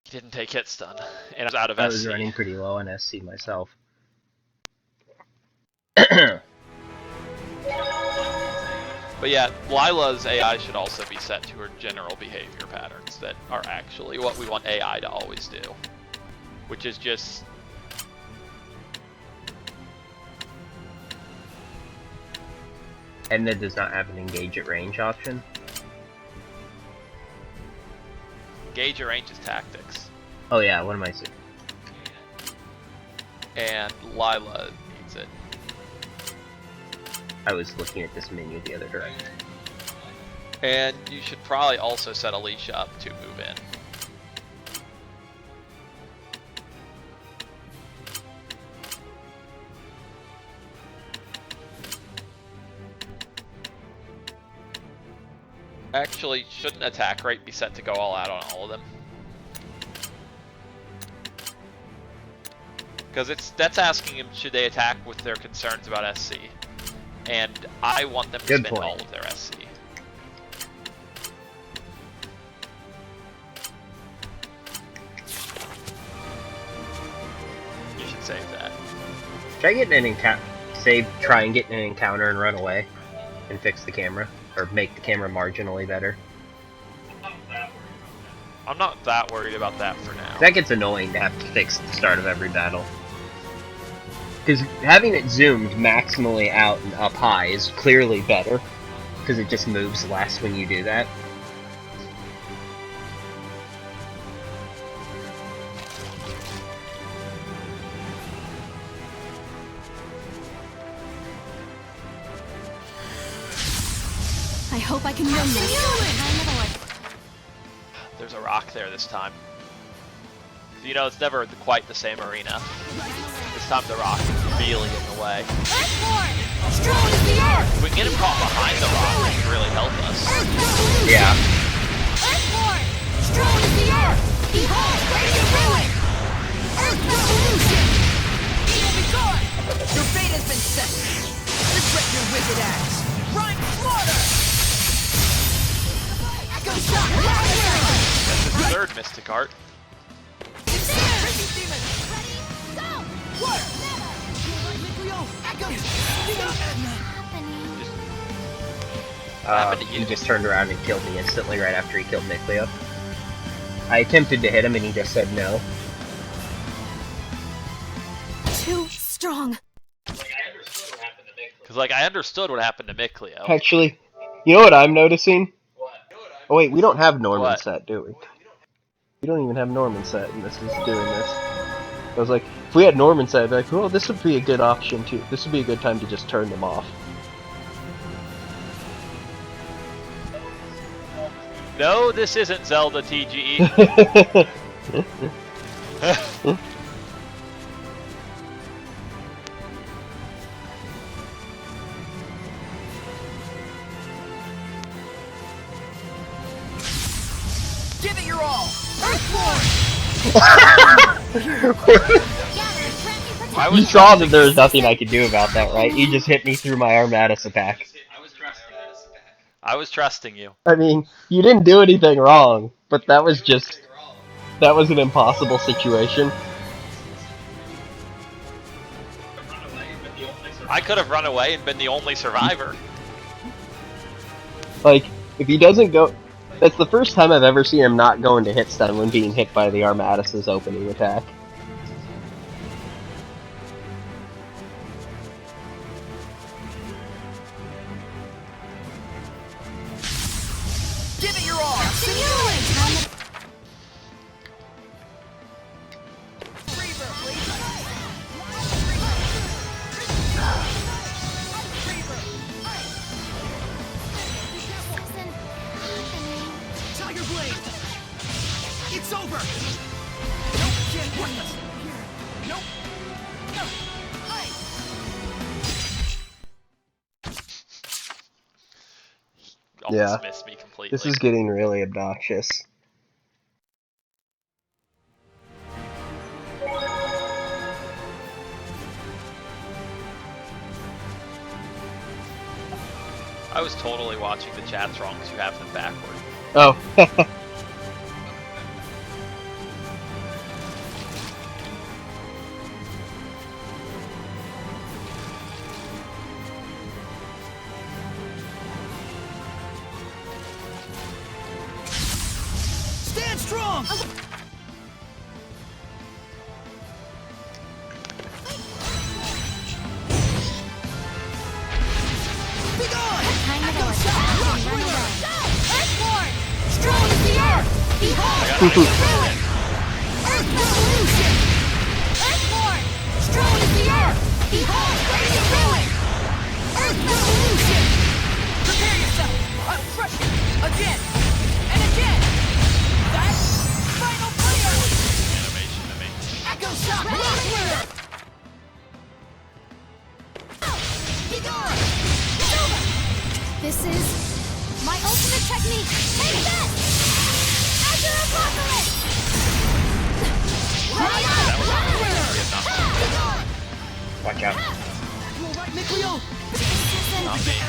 he didn't take hit stun. And I was out of I was SC. running pretty low on SC myself. But yeah, Lila's AI should also be set to her general behavior patterns that are actually what we want AI to always do. Which is just... And that does not have an engage at range option. Gauge your range is tactics. Oh yeah, what am I saying? And Lila needs it. I was looking at this menu the other direction. And you should probably also set Alicia up to move in. Actually, shouldn't attack rate be set to go all out on all of them? Because that's asking him should they attack with their concerns about SC. And I want them to Good spend point. all of their SC. You should save that. Try getting an encounter. Try and get an encounter and run away, and fix the camera, or make the camera marginally better. I'm not that worried about that for now. That gets annoying to have to fix at the start of every battle. Because having it zoomed maximally out and up high is clearly better. because it just moves less when you do that. I hope I can win this. There's a rock there this time. You know, it's never quite the same arena. This time the rock is really in the way. Strong as the earth! If we can get him caught behind the rock, it can really help us. Yeah. Earthborn! Strong as the earth! Behold, radiant ruin! Earth revolution! Evil be gone! Your fate has been set! Regret your wicked acts! Rhyme slaughter! Echo shot! That's his third Mystic Art. He just turned around and killed me instantly right after he killed Nicleo. I attempted to hit him and he just said no. Too strong. Because, like, I understood what happened to Nicleo. Actually, you know what I'm noticing? Oh wait, we don't have Norman What? set, do we? We don't even have Norman set, and this is doing this. I was like, if we had Norman set, I'd be like, well, this would be a good option too. This would be a good time to just turn them off. No, this isn't Zelda TGE. Give it your all! Earthborn! You saw that there was nothing I could do about that, right? You just hit me through my Armatus attack. I was trusting you. I mean, you didn't do anything wrong, but that was just... That was an impossible situation. I could have run away and been the only survivor. Like, if he doesn't go... That's the first time I've ever seen him not going to hit stun when being hit by the Armatus' opening attack. Give it your all! Tiger Blade! It's over! Nope, can't wait! Nope! No! Almost missed me completely. This is getting really obnoxious. I was totally watching the chats wrong because you have them backward. Oh. Stand strong! Be gone! Time to go attack and run away. Earthborn! Strong as the earth! Behold, radiant ruin! Earth revolution! Earthborn! Strong as the earth! Behold, radiant ruin! Earth revolution! Prepare yourself! I'm crushing! Again! And again! That's final clear! Animation to me. Echo shot! Rock! Be gone! It's over! This is My ultimate technique! Take this! Azure Apocalypse! That was enough. Watch out. You alright, Nicleo?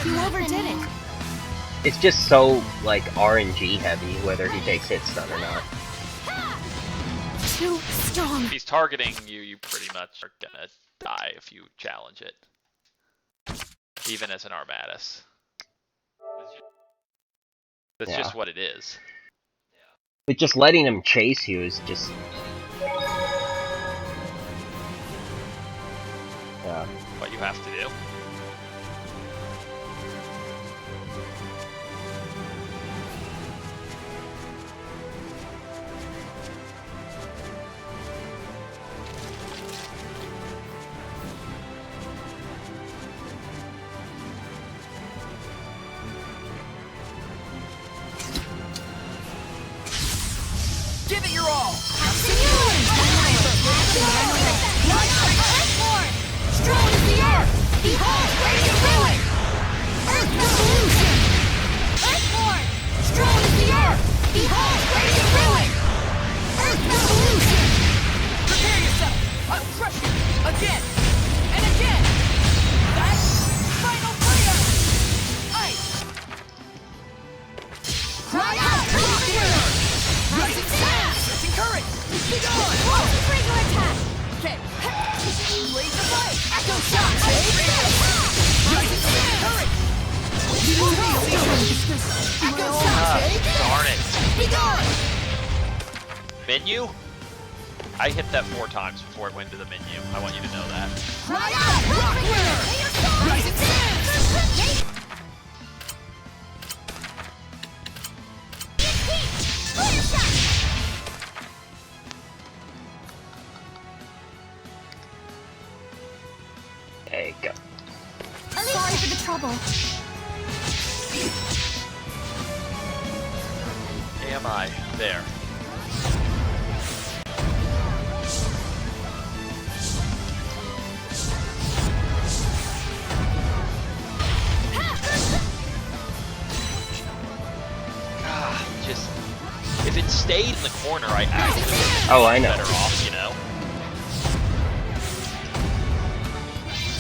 you overdid it. It's just so, like, RNG heavy, whether he takes hit stun or not. Too strong. If he's targeting you, you pretty much are gonna die if you challenge it. Even as an Armatus. That's Yeah. just what it is. But just letting him chase you is just... Yeah. What you have to do. Give it your all! Earthborn! Strong as the earth! Behold, radiant ruin! Earth revolution! Earthborn! Strong as the earth! Behold, radiant ruin! Earth revolution! Prepare yourself! I'll crush you! Again! And again! That's final freedom! Ice! Cry out! Rising fast! Stretching courage! Be gone! Trigger attack! Okay! Blaze of light! Echo shot! Rising courage! Echo shot! Darn it. Be gone! Menu? I hit that 4 times before it went to the menu. I want you to know that. Cry out! Rock winner! Rising There you go. Sorry for the trouble. Am I? There. God, just... If it stayed in the corner, I actually would have Oh, I know. been better off, you know?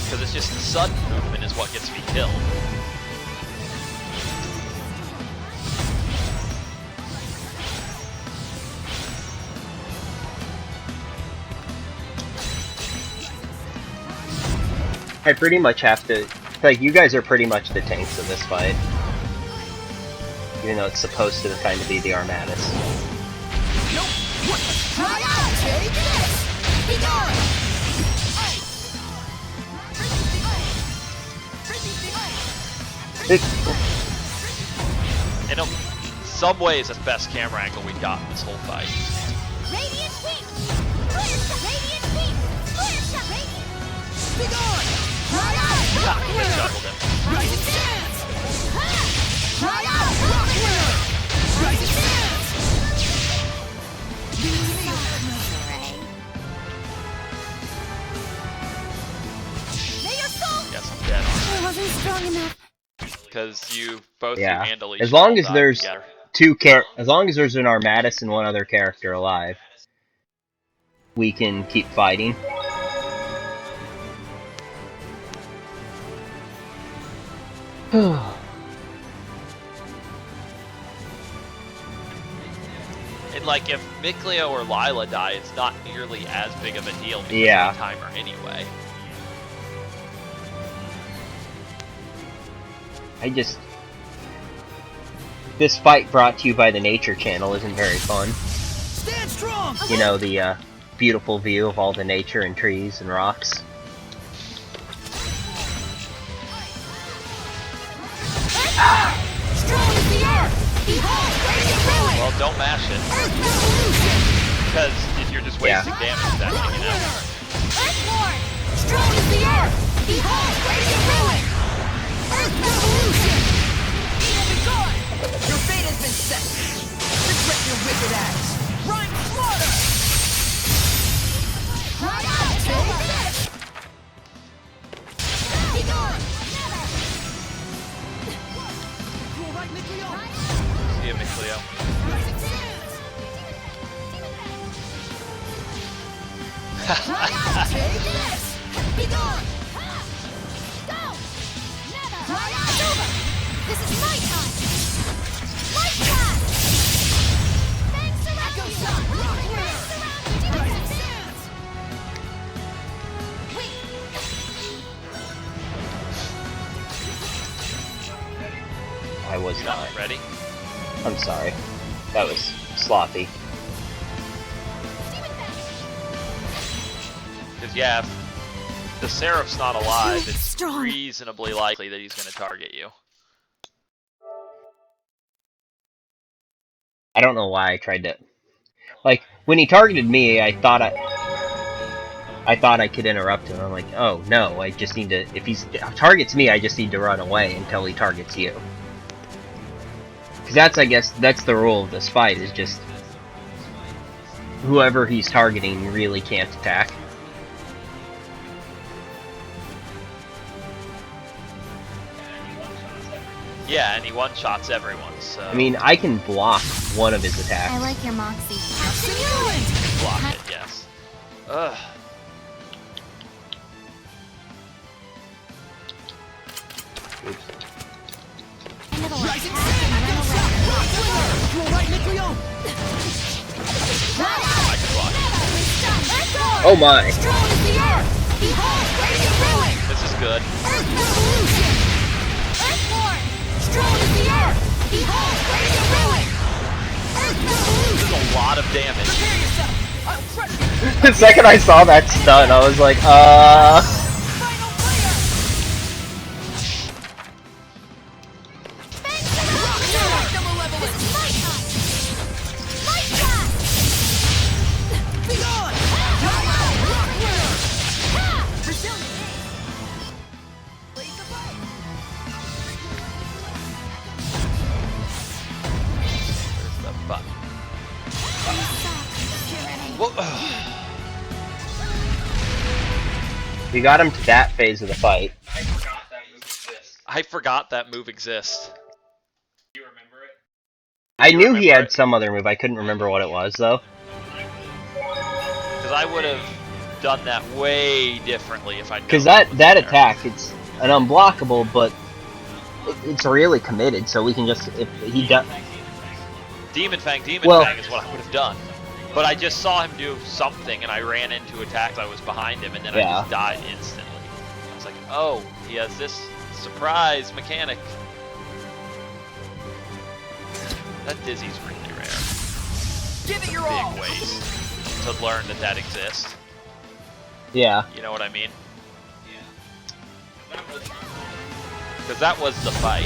Because it's just the sudden movement is what gets me killed. I pretty much have to... Like, you guys are pretty much the tanks of this fight. Even though it's supposed to kind of be the Armadas. Cry out! Take this! Be gone! In some ways, that's the best camera angle we got in this whole fight. Radiant heat! Clear shot! Radiant heat! Clear shot! Radiant! Be gone! Cry out! Ha! They juggled him. Rising stance! Cry out! Rock winner! Rising stance! May your soul... Yes, I'm dead on I wasn't strong enough. because you both Yeah. handily As long as died there's together. as long as there's an Armadas and one other character alive, we can keep fighting. And like if Micleo or Lila die, it's not nearly as big of a deal because Yeah. of the timer anyway. This fight brought to you by the Nature Channel isn't very fun. Stand strong! You know, the beautiful view of all the nature and trees and rocks. Strong as the earth! Behold, radiant ruin! Well, don't mash it Earth revolution! because if you're just wasting damage stacking, you know. Earthborn! Strong as the earth! Behold, radiant ruin! Earth revolution! Evil be gone! Your fate has been set! Regret your wicked acts! Rhyme slaughter! Cry out! Take this! Be gone! You alright, Micleo? See ya, Micleo. Cry out! Take this! Be gone! Go! Never! Cry out! It's over! This is my time! Light path! Thanks around you! Thanks around you! Wait! I was not. Ready? I'm sorry. That was sloppy. Because yeah, if the Seraph's not alive, it's Strong. reasonably likely that he's going to target you. I don't know why I tried to... Like, when he targeted me, I thought I could interrupt him. I'm like, oh, no, I just need to... If he targets me, I just need to run away until he targets you. Because that's, I guess, that's the rule of this fight, is just... whoever he's targeting really can't attack. Yeah, and he one-shots everyone, so... I mean, I can block one of his attacks. I like your moxie. block it, yes. Ugh. Oops. And it'll Rising attack Sun! and run away. Rock Slinger! You alright, Nickleo? I can block it. Oh my! Strong as the earth! Behold, radiant ruin! This is good. Earth revolution! Earthborn! Strong as the earth! Behold, radiant ruin! Earth revolution! This is a lot of damage. Prepare yourself! I'm crushing! The second I saw that stun, I was like, Final player! Rock the malevolence! Light shot! Be gone! Rock winner! Brazilian! Lead the fight! There's the button. Whoa. we got him to that phase of the fight. I forgot that move exists. I knew he remember had it? some other move, I couldn't remember what it was, though. Because I would have done that way differently if I'd Because known that it was that there. attack, it's an unblockable, but it's really committed, so we can just, if he does... Demon Fang is what I would have done. But I just saw him do something and I ran into attacks, I was behind him, and then I Yeah. just died instantly. I was like, oh, he has this surprise mechanic. That Dizzy's really rare. Give it your all! Big ways to learn that that exists. Yeah. You know what I mean? Because that was the fight.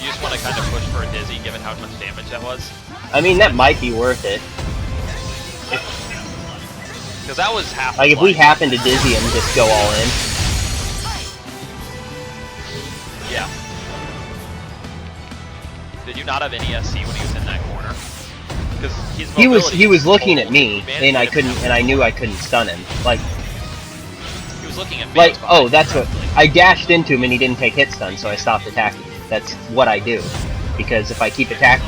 You just want to kind of push for a Dizzy, given how much damage that was. I mean, that might be worth it. Because that was half. Like, if the we fight. happen to dizzy him, just go all in. Yeah. Did you not have any SC when he was in that corner? Because He was looking at me, managed and I to couldn't, and I knew I couldn't stun him. Like, He was looking at me. like, oh, that's what, I dashed into him and he didn't take hit stun, so I stopped attacking. That's what I do. Because if I keep attacking,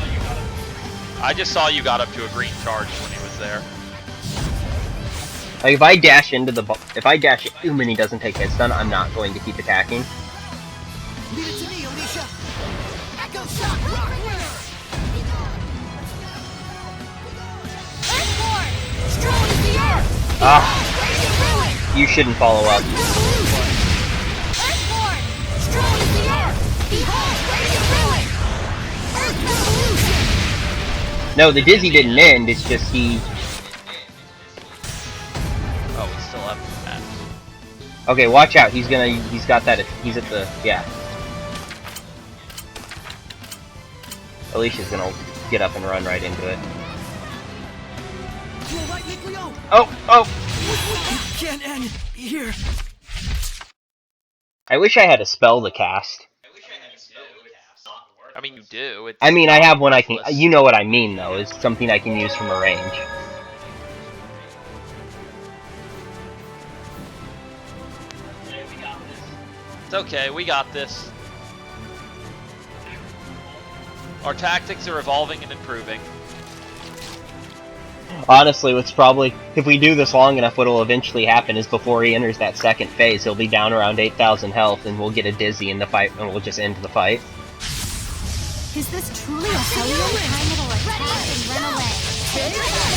I just saw you got up to a green charge when he was there. like, if I dash into the, if I dash into him and he doesn't take hit stun, I'm not going to keep attacking. Leave it to me, Alicia! Echo Shock! Rock winner! Earthborn! Strong as the earth! Ah, Radiant ruin! you shouldn't follow up. Revolution! Earthborn! Strong as the earth! Behold, radiant ruin! Earth revolution! No, the dizzy didn't end, it's just he... Oh, we still have that. Okay, watch out, he's got that, he's at the, yeah. Alicia's gonna get up and run right into it. You alright, Nickleo? Oh! It can't end here. I wish I had a spell to cast. I mean, you do. It's I mean, I have one I can, useless. you know what I mean though, is something I can use from a range. It's okay, we got this. Our tactics are evolving and improving. Honestly, what's probably, if we do this long enough, what'll eventually happen is before he enters that second phase, he'll be down around 8,000 health, and we'll get a dizzy in the fight, and we'll just end the fight. Is this truly a Hellion? Time it'll attack and run away.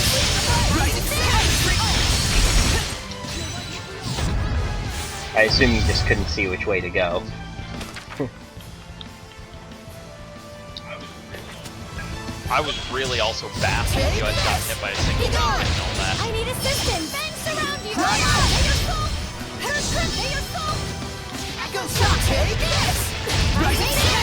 I assume you just couldn't see which way to go. I was really also fast when you guys got hit by a single jump and all that. I need assistance. Thanks around you. Echo Shock! Take this!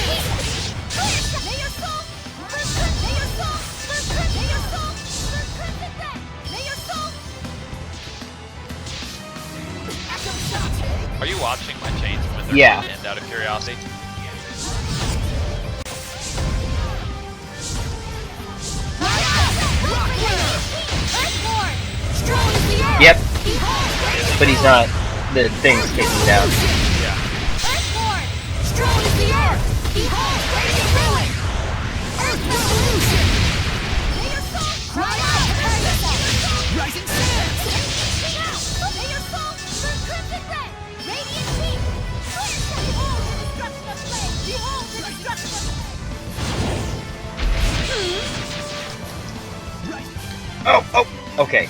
Are you watching my chains when they're Yeah. end out of curiosity? Yep. But he's not. The thing's kicking down. Yeah. Earthborn! Strong as the earth! Behold, radiant ruin! Earth revolution! May your soul cry out! Prepare yourself! Rising sands! Sing out! May your soul burn crimson red! Radiant heat! Behold the destruction of flame! Behold the destruction of flame! Oh, oh, okay.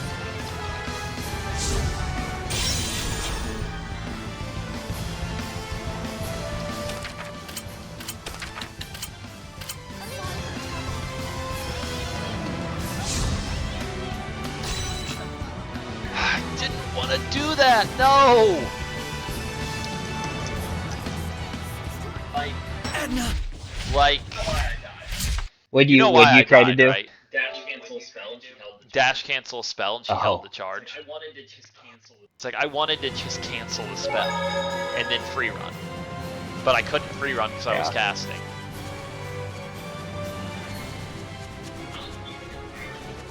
I didn't want to do that. No. Edna! Like, What'd you you know why I try to died, do? right? Dash cancel spell and she held the Dash cancel a spell and she Oh. held the charge. I wanted to just cancel it. It's like I wanted to just cancel the spell and then free run, but I couldn't free run because I was Yeah. casting.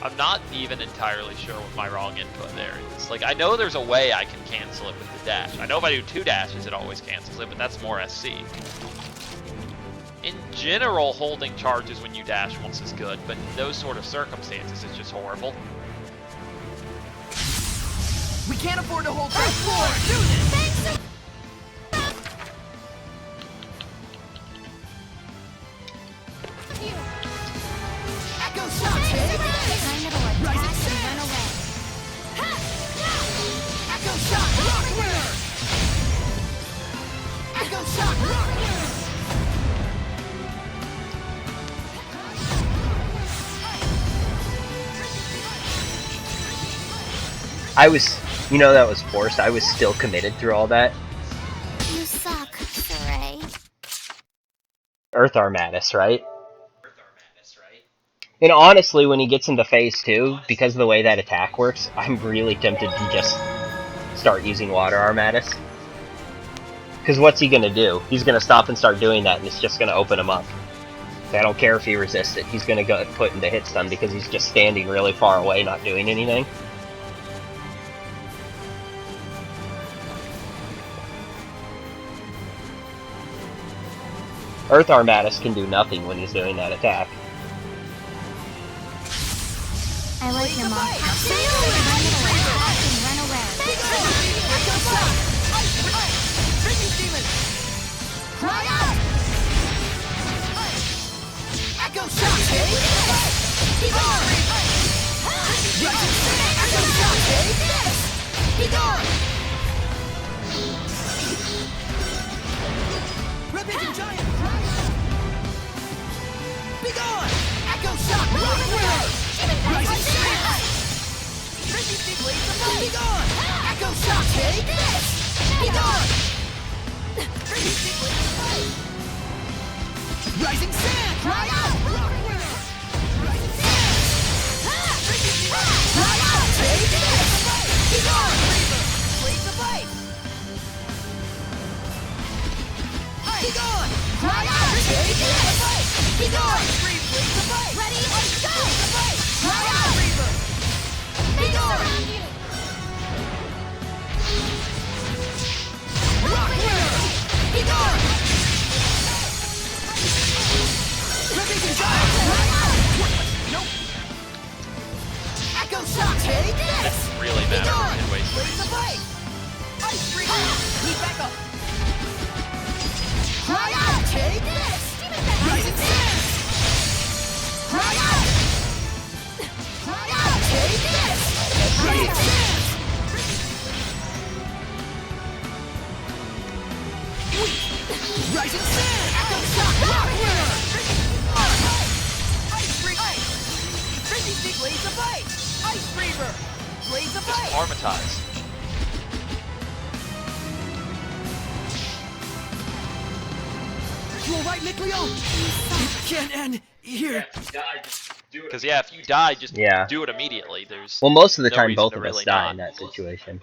I'm not even entirely sure what my wrong input there is. Like, I know there's a way I can cancel it with the dash. I know if I do 2 dashes, it always cancels it, but that's more SC. In general, holding charges when you dash once is good, but in those sort of circumstances, it's just horrible. We can't afford to hold Earthborn! Do this! Echo shot! Time it'll attack and run away. Echo shot! Rock winner! Echo shot! Rock winner! I was, you know, that was forced. I was still committed through all that. You suck, Saray. Earth Armatus, right? And honestly, when he gets into phase 2, because of the way that attack works, I'm really tempted to just start using Water Armatus. Because what's he gonna do? He's gonna stop and start doing that, and it's just gonna open him up. I don't care if he resists it. He's gonna go put into hit stun because he's just standing really far away, not doing anything. Earth Armatus can do nothing when he's doing that attack. I like your mom. Time it'll attack and run away. Echo shot! Freaking demon! Cry out! Echo shot! Be gone! Echo shot! Be gone! Rampaging giant! Be gone! Echo shot! Rock winner! Rising Sand! Frisbee stick blades of light! Be gone! Echo shot! Take this! Be gone! Frisbee stick blades of light! Rising Sand! Cry out! Rock winner! Rising Sand! Frisbee stick cry out! Take this! Be gone! Blades of light! Be gone! Cry out! Take this! Be gone! Blades of light! Ready? Let's go! Cry out! Be gone! Rock winner! Be gone! Rampaging giant! Cry out! Nope! Echo shot! Take this! Didn't really matter. It wasted. Blades of light! Ice freeze! Need backup! Cry out! Take this! Rising Sands! Cry out! Cry out! Take this! Rising Sands! Rising Sands! Echo shot! Rock winner! Ice freeze! Frisbee stick blades of ice! Ice reaver! Blades of ice! Armatize. You alright, Nickleo? It can't end here. If you die, just do it. Because yeah, if you die, just Yeah. do it immediately. There's Well, most of the no time, reason both to of us really die not. in that situation.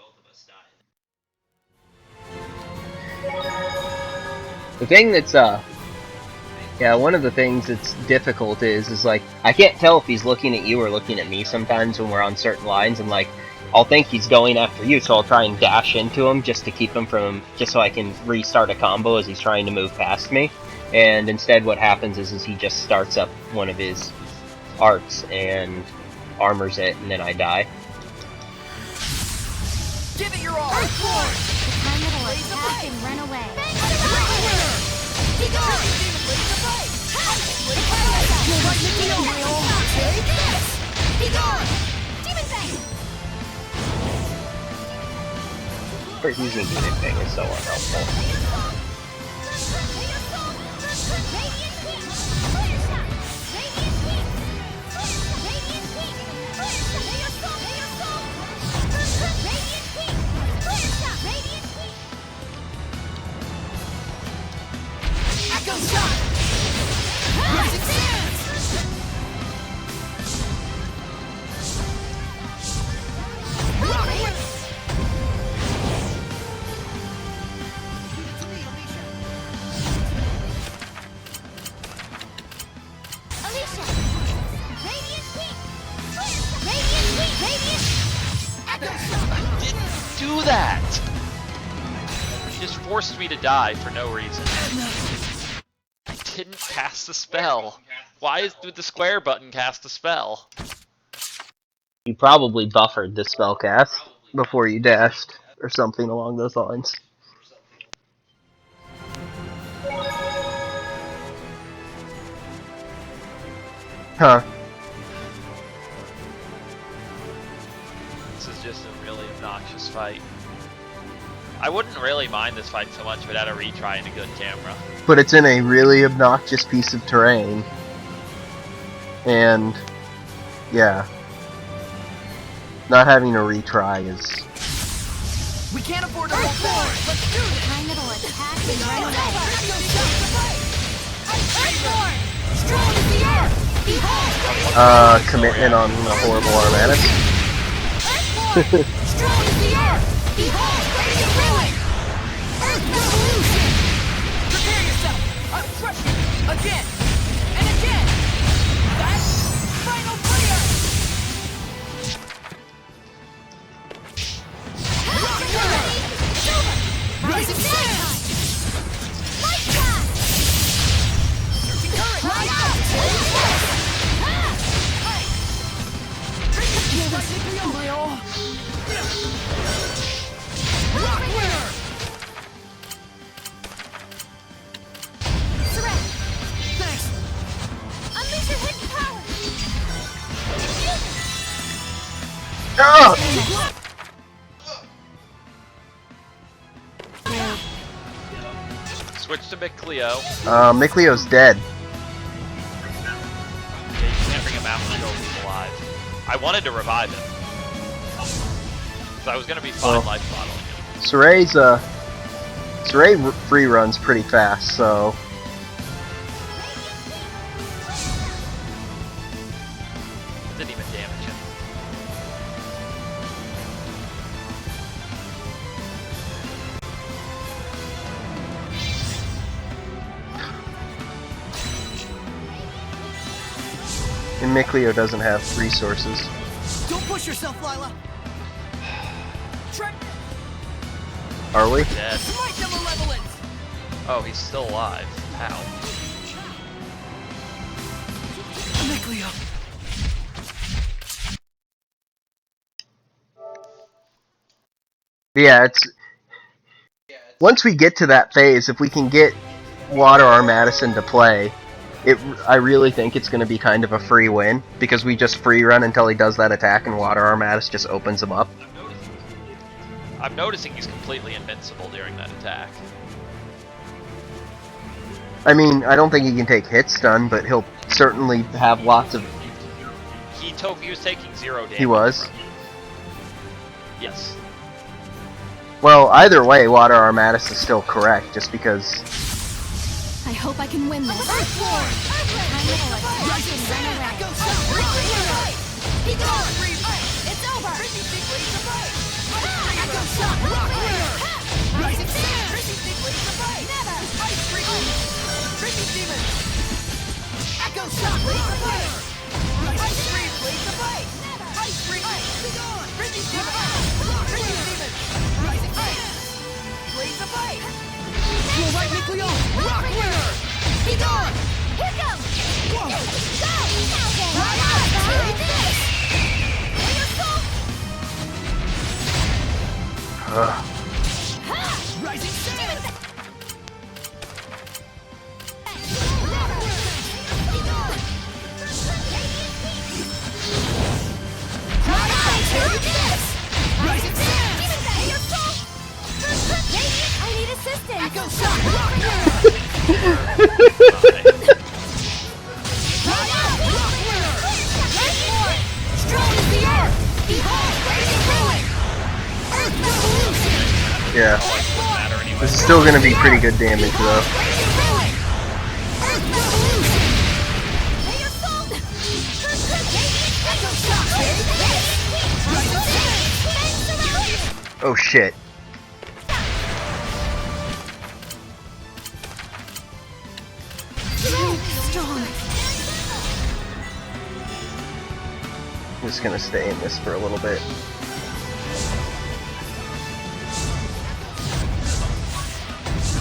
The thing that's, yeah, one of the things that's difficult is like, I can't tell if he's looking at you or looking at me sometimes when we're on certain lines, and like, I'll think he's going after you, so I'll try and dash into him just to keep him from, just so I can restart a combo as he's trying to move past me. And instead what happens is he just starts up one of his arts and armors it, and then I die. Give it your all! Earthborn! The time it'll attack and run away. Be gone! You're right, Nikki, oh my own! Take this! Be gone! Demon Fang! Or using Demon Fang is so unhelpful. Radiant King! Fire shot! Radiant King! Radiant King! Fire shot! Radiant King! Fire shot! Radiant King! Echo shot! Rising sands! Rock wheel! Alicia! Radiant King! Fire shot! Radiant King! Radiant! Echo shot! Didn't do that! He just forced me to die for no reason. I didn't cast the spell. Why did the square button cast the spell? You probably buffered the spell cast before you dashed, or something along those lines. Huh. This is just a really obnoxious fight. I wouldn't really mind this fight so much if it had a retry and a good camera. But it's in a really obnoxious piece of terrain. And, yeah. Not having a retry is... We can't afford to hold back! Let's do this! Time it'll attack and run away. Echo shot! Earthborn! Strong as the earth! Behold! Commitment on the horrible Armanis. Earthborn! Strong as the earth! Behold! Radiant ruin! Earth revolution! Prepare yourself! I'm crushing you! Again! And again! That's final clear! Rock wheel! It's over! Rising sands! Light shot! Searching current! Light up! Rock wheel! Surrender! Thanks! Unleash your hidden power! Switch to Big Cleo. Miklio's dead. Okay, you can't bring him out until he's alive. I wanted to revive him. So I was gonna be fine Well. life bottling him. Saray free runs pretty fast, so... Didn't even damage him. And Miklio doesn't have resources. Don't push yourself, Lila! Trap! Are we? Dead. Smite the malevolence! Oh, he's still alive. How? Miklio! Yeah, it's... Once we get to that phase, if we can get Water Armatis to play, I really think it's going to be kind of a free win, because we just free run until he does that attack and Water Armatis just opens him up. I'm noticing he's completely invincible during that attack. I mean, I don't think he can take hit stun, but he'll certainly have lots of... He was taking 0 damage. He was? Yes. Well, either way, Water Armatis is still correct, just because... I hope I can win this. Earthborn! Time it'll attack and run away. Echo shot! Rock wheel! Be gone! It's over! Echo shot! Rock wheel! Rising sands! Never! Ricky demon! Echo shot! Rock wheel! Ice cream! Ice cream! Be gone! Ricky demon! Cleon, rock winner! Be gone! Here goes! Whoa! Go! Now then! Take this! Rising Sand! Take this! Rising Sand! I need assistance! Echo Shock, rock winner! Rock winner! Strong as the earth! Behold, radiant ruin! Earth revolution! Yeah. Doesn't matter anyway. This is still gonna be pretty good damage though. Radiant ruin! Earth revolution! Echo Shock, take this! Rising Sand! Oh shit. Strong! I'm just gonna stay in this for a little bit.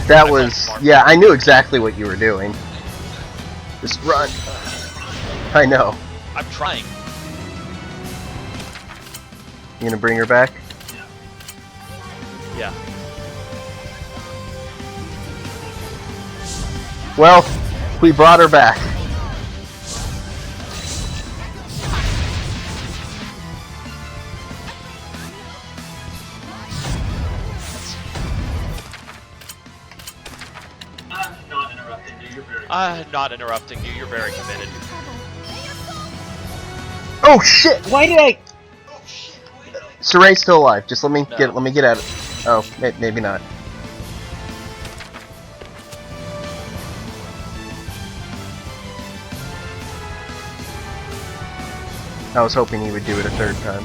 That was, yeah, I knew exactly what you were doing. Just run. I know. I'm trying. You gonna bring her back? Yeah. Well, we brought her back. Not interrupting you. You're very. Not interrupting you. You're very committed. Oh shit! Why did I? Saray's still alive. Just let me get at it. Oh, maybe not. I was hoping he would do it a third time.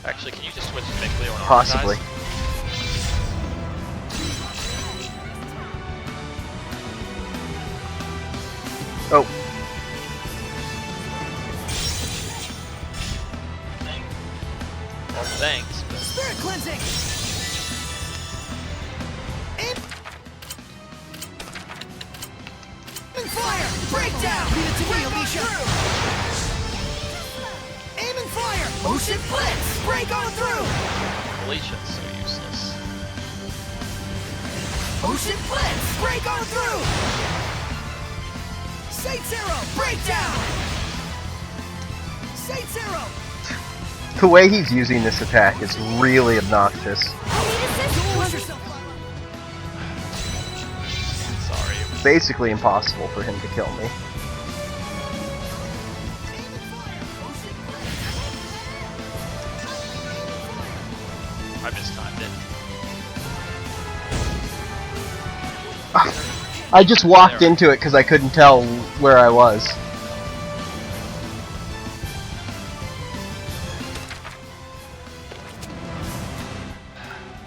Actually, can you just switch to Micleo and Possibly. Armor Oh. Well, thanks. But Spirit cleansing! Aim and fire! Breakdown! Lead it to me, Alicia! Aim and fire! Ocean blitz! Break on through! Alicia's so useless. Ocean blitz! Break on through! Saints Arrow! Breakdown! Saints Arrow! The way he's using this attack is really obnoxious. Don't lose yourself! Sorry. It was Basically impossible for him to kill me. I mistimed it. I just walked into it because I couldn't tell where I was.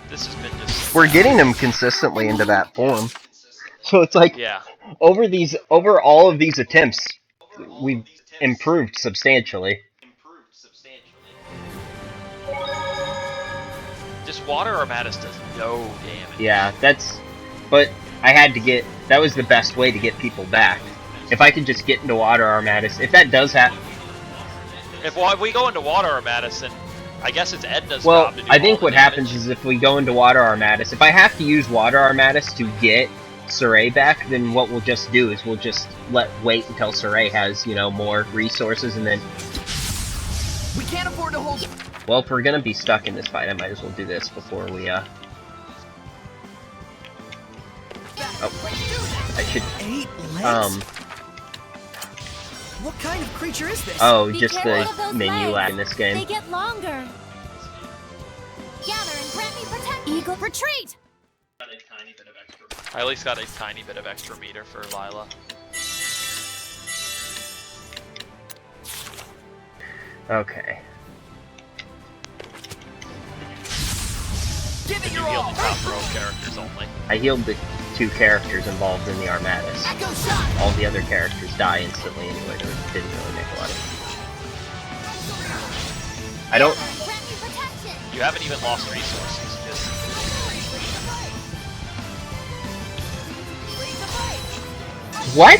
This has been just. We're getting him consistently into that form. So it's like, Yeah. over all of these attempts, we've improved substantially. Just water or Mattis does no damage. Yeah, but I had to get, that was the best way to get people back. If I could just get into Water Armatus, if that does happen, If we go into water or Mattis, then I guess it's Edna's well, job to do I think all the what damage. happens is if we go into Water Armatus, if I have to use Water Armatus to get Saray back, then what we'll just do is we'll just wait until Saray has, more resources, and then, We can't afford to hold. well, if we're gonna be stuck in this fight, I might as well do this before we, Oh. I should, 8 legs? um, What kind of creature is this? oh, Be just careful the of those menu legs. lag in this They game. get longer. Gather and grant me protection. Eagle retreat. Got a tiny bit of extra. I at least got a tiny bit of extra meter for Lila. Okay. Give it You your heal all! the top row characters only. I healed the 2 characters involved in the Armatus. Echo shot! All the other characters die instantly anyway, so it didn't really make a lot of... I don't... Grant me protection. You haven't even lost resources. Just What?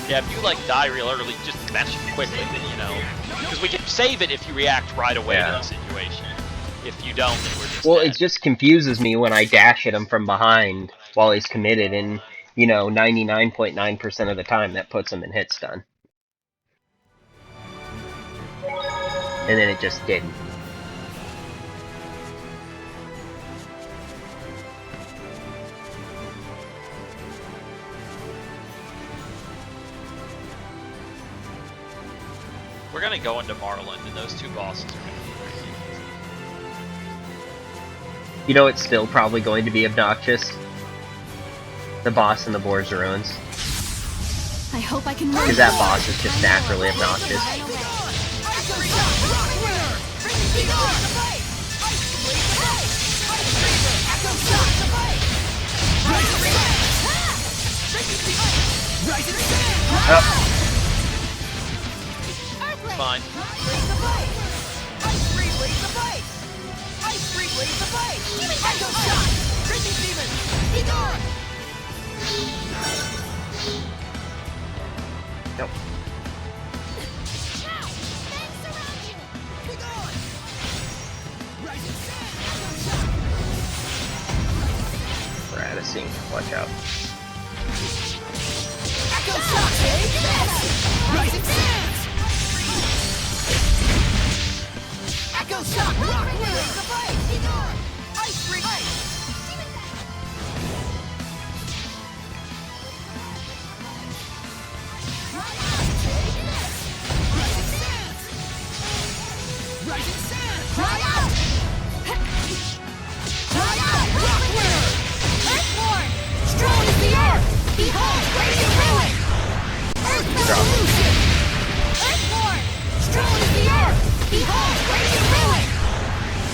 Yeah, if you like die real early, just smash it quickly, then you know. Because we can save it if you react right away to the situation. If you don't, then we're just Well, dead. it just confuses me when I dash at him from behind while he's committed, and, you know, 99.9% of the time that puts him in hit stun. And then it just didn't. We're gonna go into Marlin, and those two bosses are gonna be You know, it's still probably going to be obnoxious. The boss in the Boar's Ruins. I hope I can run. Because that boss is just naturally obnoxious. fine. Nope. We're out of sync. Watch out. Echo Shock! Rock Ice Freak! Rising Sand! Try out! Try out! Rock Winner! Earthborn! Strong as the earth! Behold, radiant ruin! Earth Revolution! Earthborn! Strong as the earth! Behold, radiant ruin!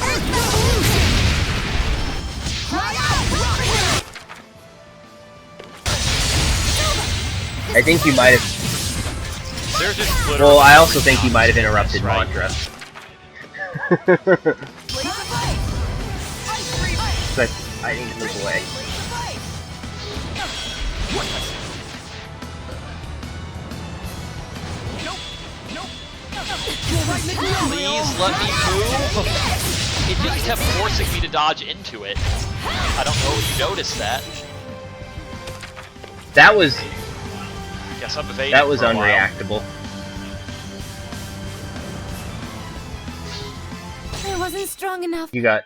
Earth Revolution! Try out! Rock Winner! I think you might have. They're just literally. Well, I also think you might have interrupted Right. Mantra. But I need to move away. Please let me move. It just kept forcing me to dodge into it. I don't know if you noticed that. That was Guess I'm evading. that was for a while. unreactable. I wasn't strong enough. You got.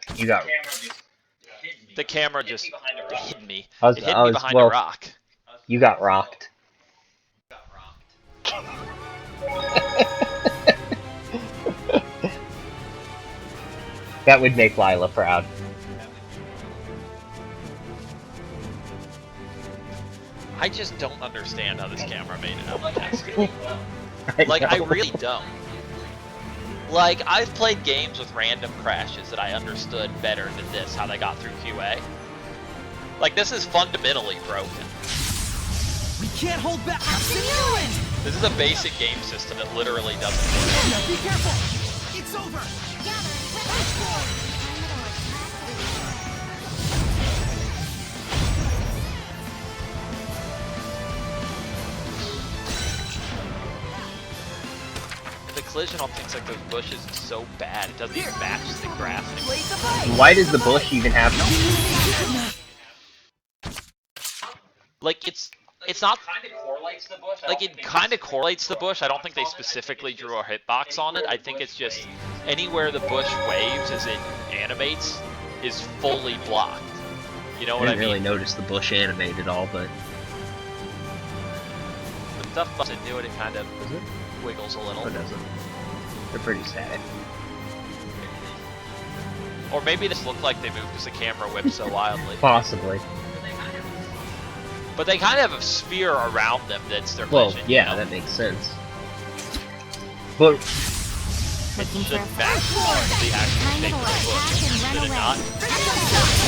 The camera just hit me. I was- It hit I me was- behind well- a rock. You got rocked. That would make Lila proud. I just don't understand how this camera made it out of test. I Like, I know. really don't. Like, I've played games with random crashes that I understood better than this, how they got through QA. Like, this is fundamentally broken. We can't hold back! This is a basic game system that literally doesn't work. Be careful! It's over! The collision on things like those bushes is so bad, it doesn't even match the grass anymore. Why does the bush even have? Like, it's not... Like, it kind of correlates the bush. I don't think they specifically drew a hitbox on it. I think it's just anywhere the bush waves as it animates is fully blocked. You know I what I didn't mean? really notice the bush animate at all, but The stuff doesn't do it, it kind of wiggles a little. it doesn't. They're pretty static. Or maybe this looked like they moved because the camera whipped so wildly. Possibly. But they kind of have a sphere around them that's their Well, vision. yeah, you know? that makes sense. But It should match the actual Kind shape of of the bush, attack and should run it away. not?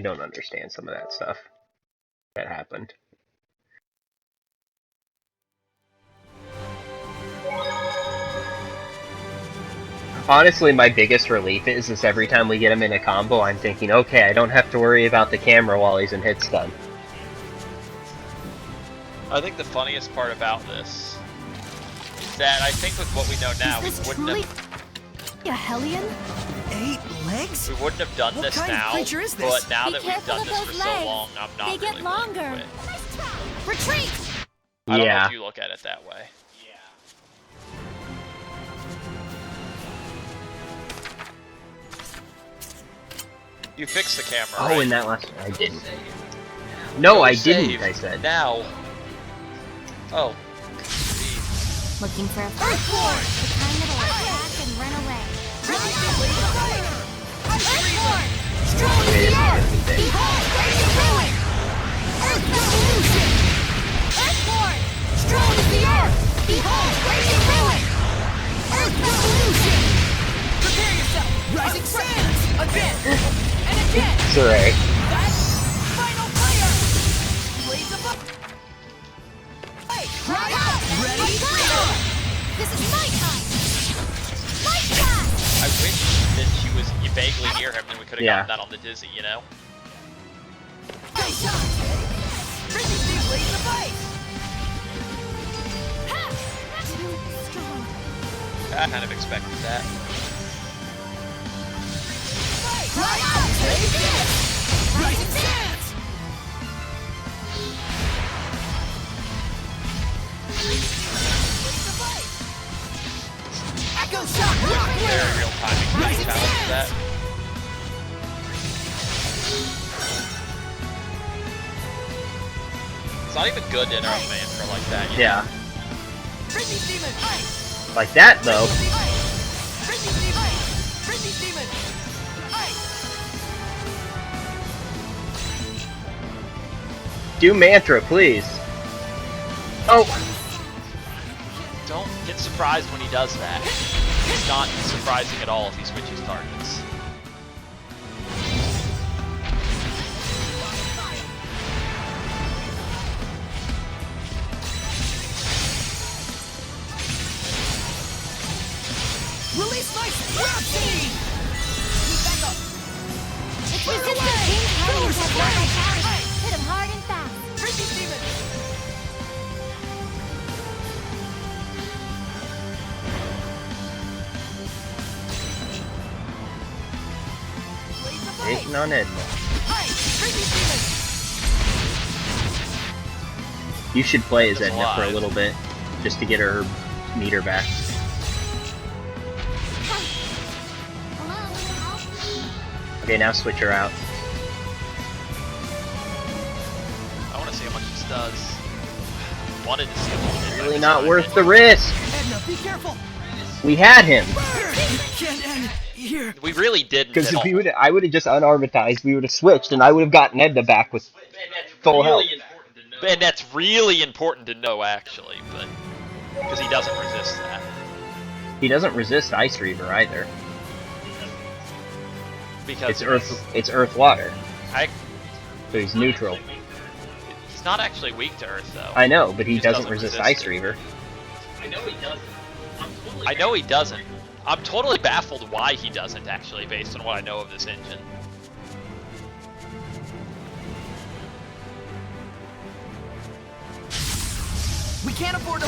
don't understand some of that stuff that happened. Honestly, my biggest relief is every time we get him in a combo, I'm thinking, okay, I don't have to worry about the camera while he's in hit stun. I think the funniest part about this is that I think with what we know now, we Is this wouldn't truly have a Hellion? 8 legs? we wouldn't have done What this kind of now. creature is this? But now Be that we've careful done of this those for so legs. long, I'm not They get really willing to longer. quit. Retreat! I don't know Yeah. if you look at it that way. You fixed the camera, Oh, right? in that last one, I didn't. No, Go I save. didn't, I said. Now. Oh. Looking for a Earthborn! The kind that'll attack and run away. Earthborn! Strong as the earth! Behold, radiant ruin! Earth revolution! Earthborn! Strong as the earth! Behold, radiant ruin! Earth revolution! Prepare yourself! Rising sands! Again! And again! Sorry. That's final fire! Blades of up! Hey! Right out! Ready? Fire! This is my time! Light blast! I wish that she was vaguely near him, then we could have Yeah. gotten that on the Dizzy, you know? Go shot! Frisbee Steve blades of ice! Ha! Too strong. I kind of expected that. Right out! Take this! Rising sands! Blades of ice! Echo shot! Rock Very winner! real timing to Rising challenge that. sands! It's not even good to interrupt man for like that, you know? Yeah. Frisbee Demon ice! Like that, though. Frisbee ice! Frisbee Demon ice! Frisbee Demon ice! Do mantra, please. Oh! Don't get surprised when he does that. It's not surprising at all if he switches targets. Release my sprout seed! Keep back up! It's resistant pink Hellions have one vitality. Hit him hard and fast. Frisbee Demon! Blades of ice! Hitting on Edna. Ice! Frisbee Demon! You should play as That's Edna for a alive. little bit, just to get her meter back. Hello? Okay, now switch her out. I want to see how much this does. Wanted to see what it did, but Really I not decided worth it- the risk! Edna, be careful! We had him! Burn! Can't end here! We really didn't Because at if all. we would, I would have just unarmatized, we would have switched, and I would have gotten Edna back with full health. And that's really important to know, actually, but because he doesn't resist that. He doesn't resist Ice Reaver either. Because It's Earth Water, I, so he's neutral. he's not actually weak to Earth, though. I know, but he Just doesn't resist Ice it. Reaver. I know he doesn't. I'm totally I know he doesn't. I'm totally baffled why he doesn't, actually, based on what I know of this engine. We can't afford to